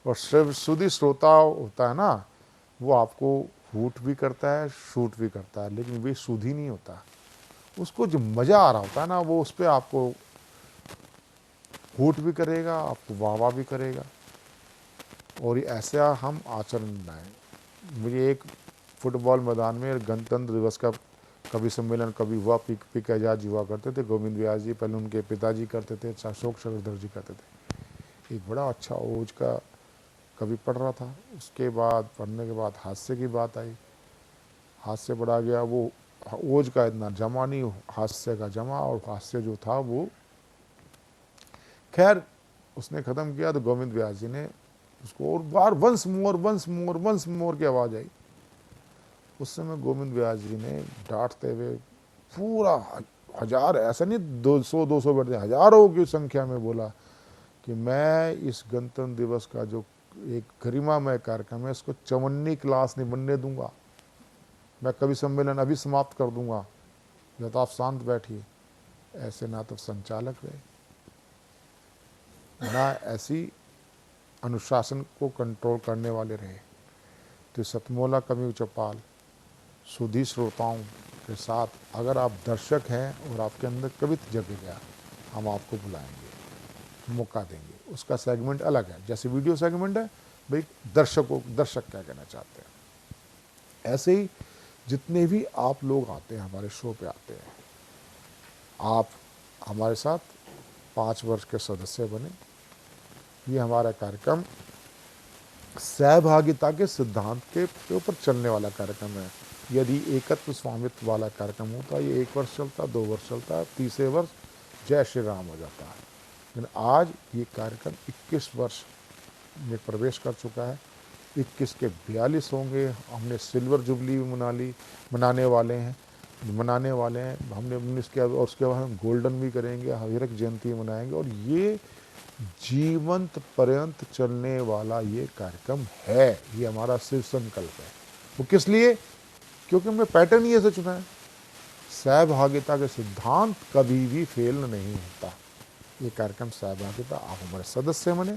और सिर्फ शुद्धि श्रोता होता है ना, वो आपको हूट भी करता है, शूट भी करता है, लेकिन वे शुद्धि नहीं होता। उसको जो मजा आ रहा होता है ना, वो उस पर आपको हूट भी करेगा, आपको वाह वाह भी करेगा। और ये ऐसा हम आचरण बनाएं। मुझे एक फुटबॉल मैदान में गणतंत्र दिवस का कवि सम्मेलन कभी हुआ, पिक एजाज जी हुआ करते थे, गोविंद व्यास जी, पहले उनके पिताजी करते थे, अशोक चक्रधर जी करते थे। एक बड़ा अच्छा ओज का कवि पढ़ रहा था, उसके बाद पढ़ने के बाद हास्य की बात आई, हास्य बढ़ा गया, वो ओज का इतना जमा नहीं, हास्य का जमा, और हास्य जो था वो खैर उसने ख़त्म किया तो गोविंद व्यास जी ने उसको और बार वंस मोर की आवाज़ आई। उस समय गोविंद व्यास जी ने डांटते हुए पूरा हजार, ऐसा नहीं 200 बैठते, हजारों की संख्या में बोला कि मैं इस गणतंत्र दिवस का जो एक गरिमामय कार्यक्रम है, इसको 54वीं क्लास नहीं बनने दूंगा। मैं कवि सम्मेलन अभी समाप्त कर दूंगा, या तो आप शांत बैठिए। ऐसे ना तो संचालक रहे, ना ऐसी अनुशासन को कंट्रोल करने वाले रहे। तो सतमोला कवि चौपाल सुधी श्रोताओं के साथ, अगर आप दर्शक हैं और आपके अंदर कविता जग गया, हम आपको बुलाएंगे, मौका देंगे। उसका सेगमेंट अलग है, जैसे वीडियो सेगमेंट है भाई, दर्शक क्या कहना चाहते हैं। ऐसे ही जितने भी आप लोग आते हैं, हमारे शो पे आते हैं, आप हमारे साथ 5 वर्ष के सदस्य बने। ये हमारा कार्यक्रम सहभागिता के सिद्धांत के ऊपर चलने वाला कार्यक्रम है। यदि एकत्व स्वामित्व वाला कार्यक्रम होता, ये 1 वर्ष चलता, 2 वर्ष चलता, तीसरे वर्ष जय श्री राम हो जाता है। लेकिन आज ये कार्यक्रम 21 वर्ष में प्रवेश कर चुका है। 21 के 42 होंगे। हमने सिल्वर जुबली भी मनाने वाले हैं। हमने 19 के, और उसके बाद हम गोल्डन भी करेंगे, हीरक जयंती मनाएंगे। और ये जीवंत पर्यंत चलने वाला ये कार्यक्रम है, ये हमारा सिर्फ संकल्प है। वो किस लिए? क्योंकि हमने पैटर्न ही ऐसे चुना है। सहभागिता के सिद्धांत कभी भी फेल नहीं होता। ये कार्यक्रम सहभागिता, आप हमारे सदस्य बने,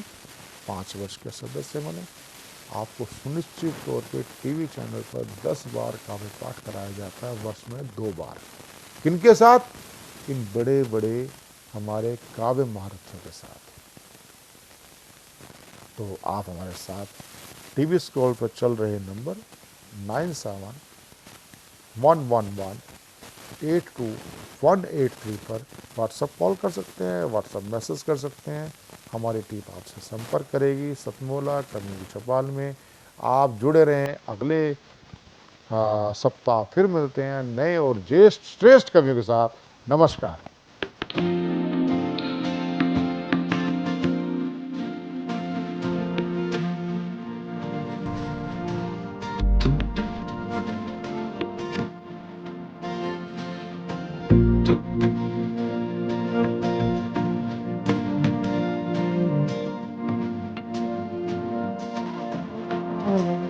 5 वर्ष के सदस्य बने, आपको सुनिश्चित तौर पे टीवी चैनल पर 10 बार काव्य पाठ कराया जाता है, वर्ष में 2 बार। किनके साथ? इन बड़े बड़े हमारे काव्य महारथियों के साथ। तो आप हमारे साथ टीवी स्क्रॉल पर चल रहे नंबर 9711182183 पर व्हाट्सएप कॉल कर सकते हैं, व्हाट्सएप मैसेज कर सकते हैं। हमारी टीम आपसे संपर्क करेगी। सतमोला कम्युनिटी चौपाल में आप जुड़े रहें। अगले सप्ताह फिर मिलते हैं नए और ज्येष्ठ श्रेष्ठ कवियों के साथ। नमस्कार। Oh.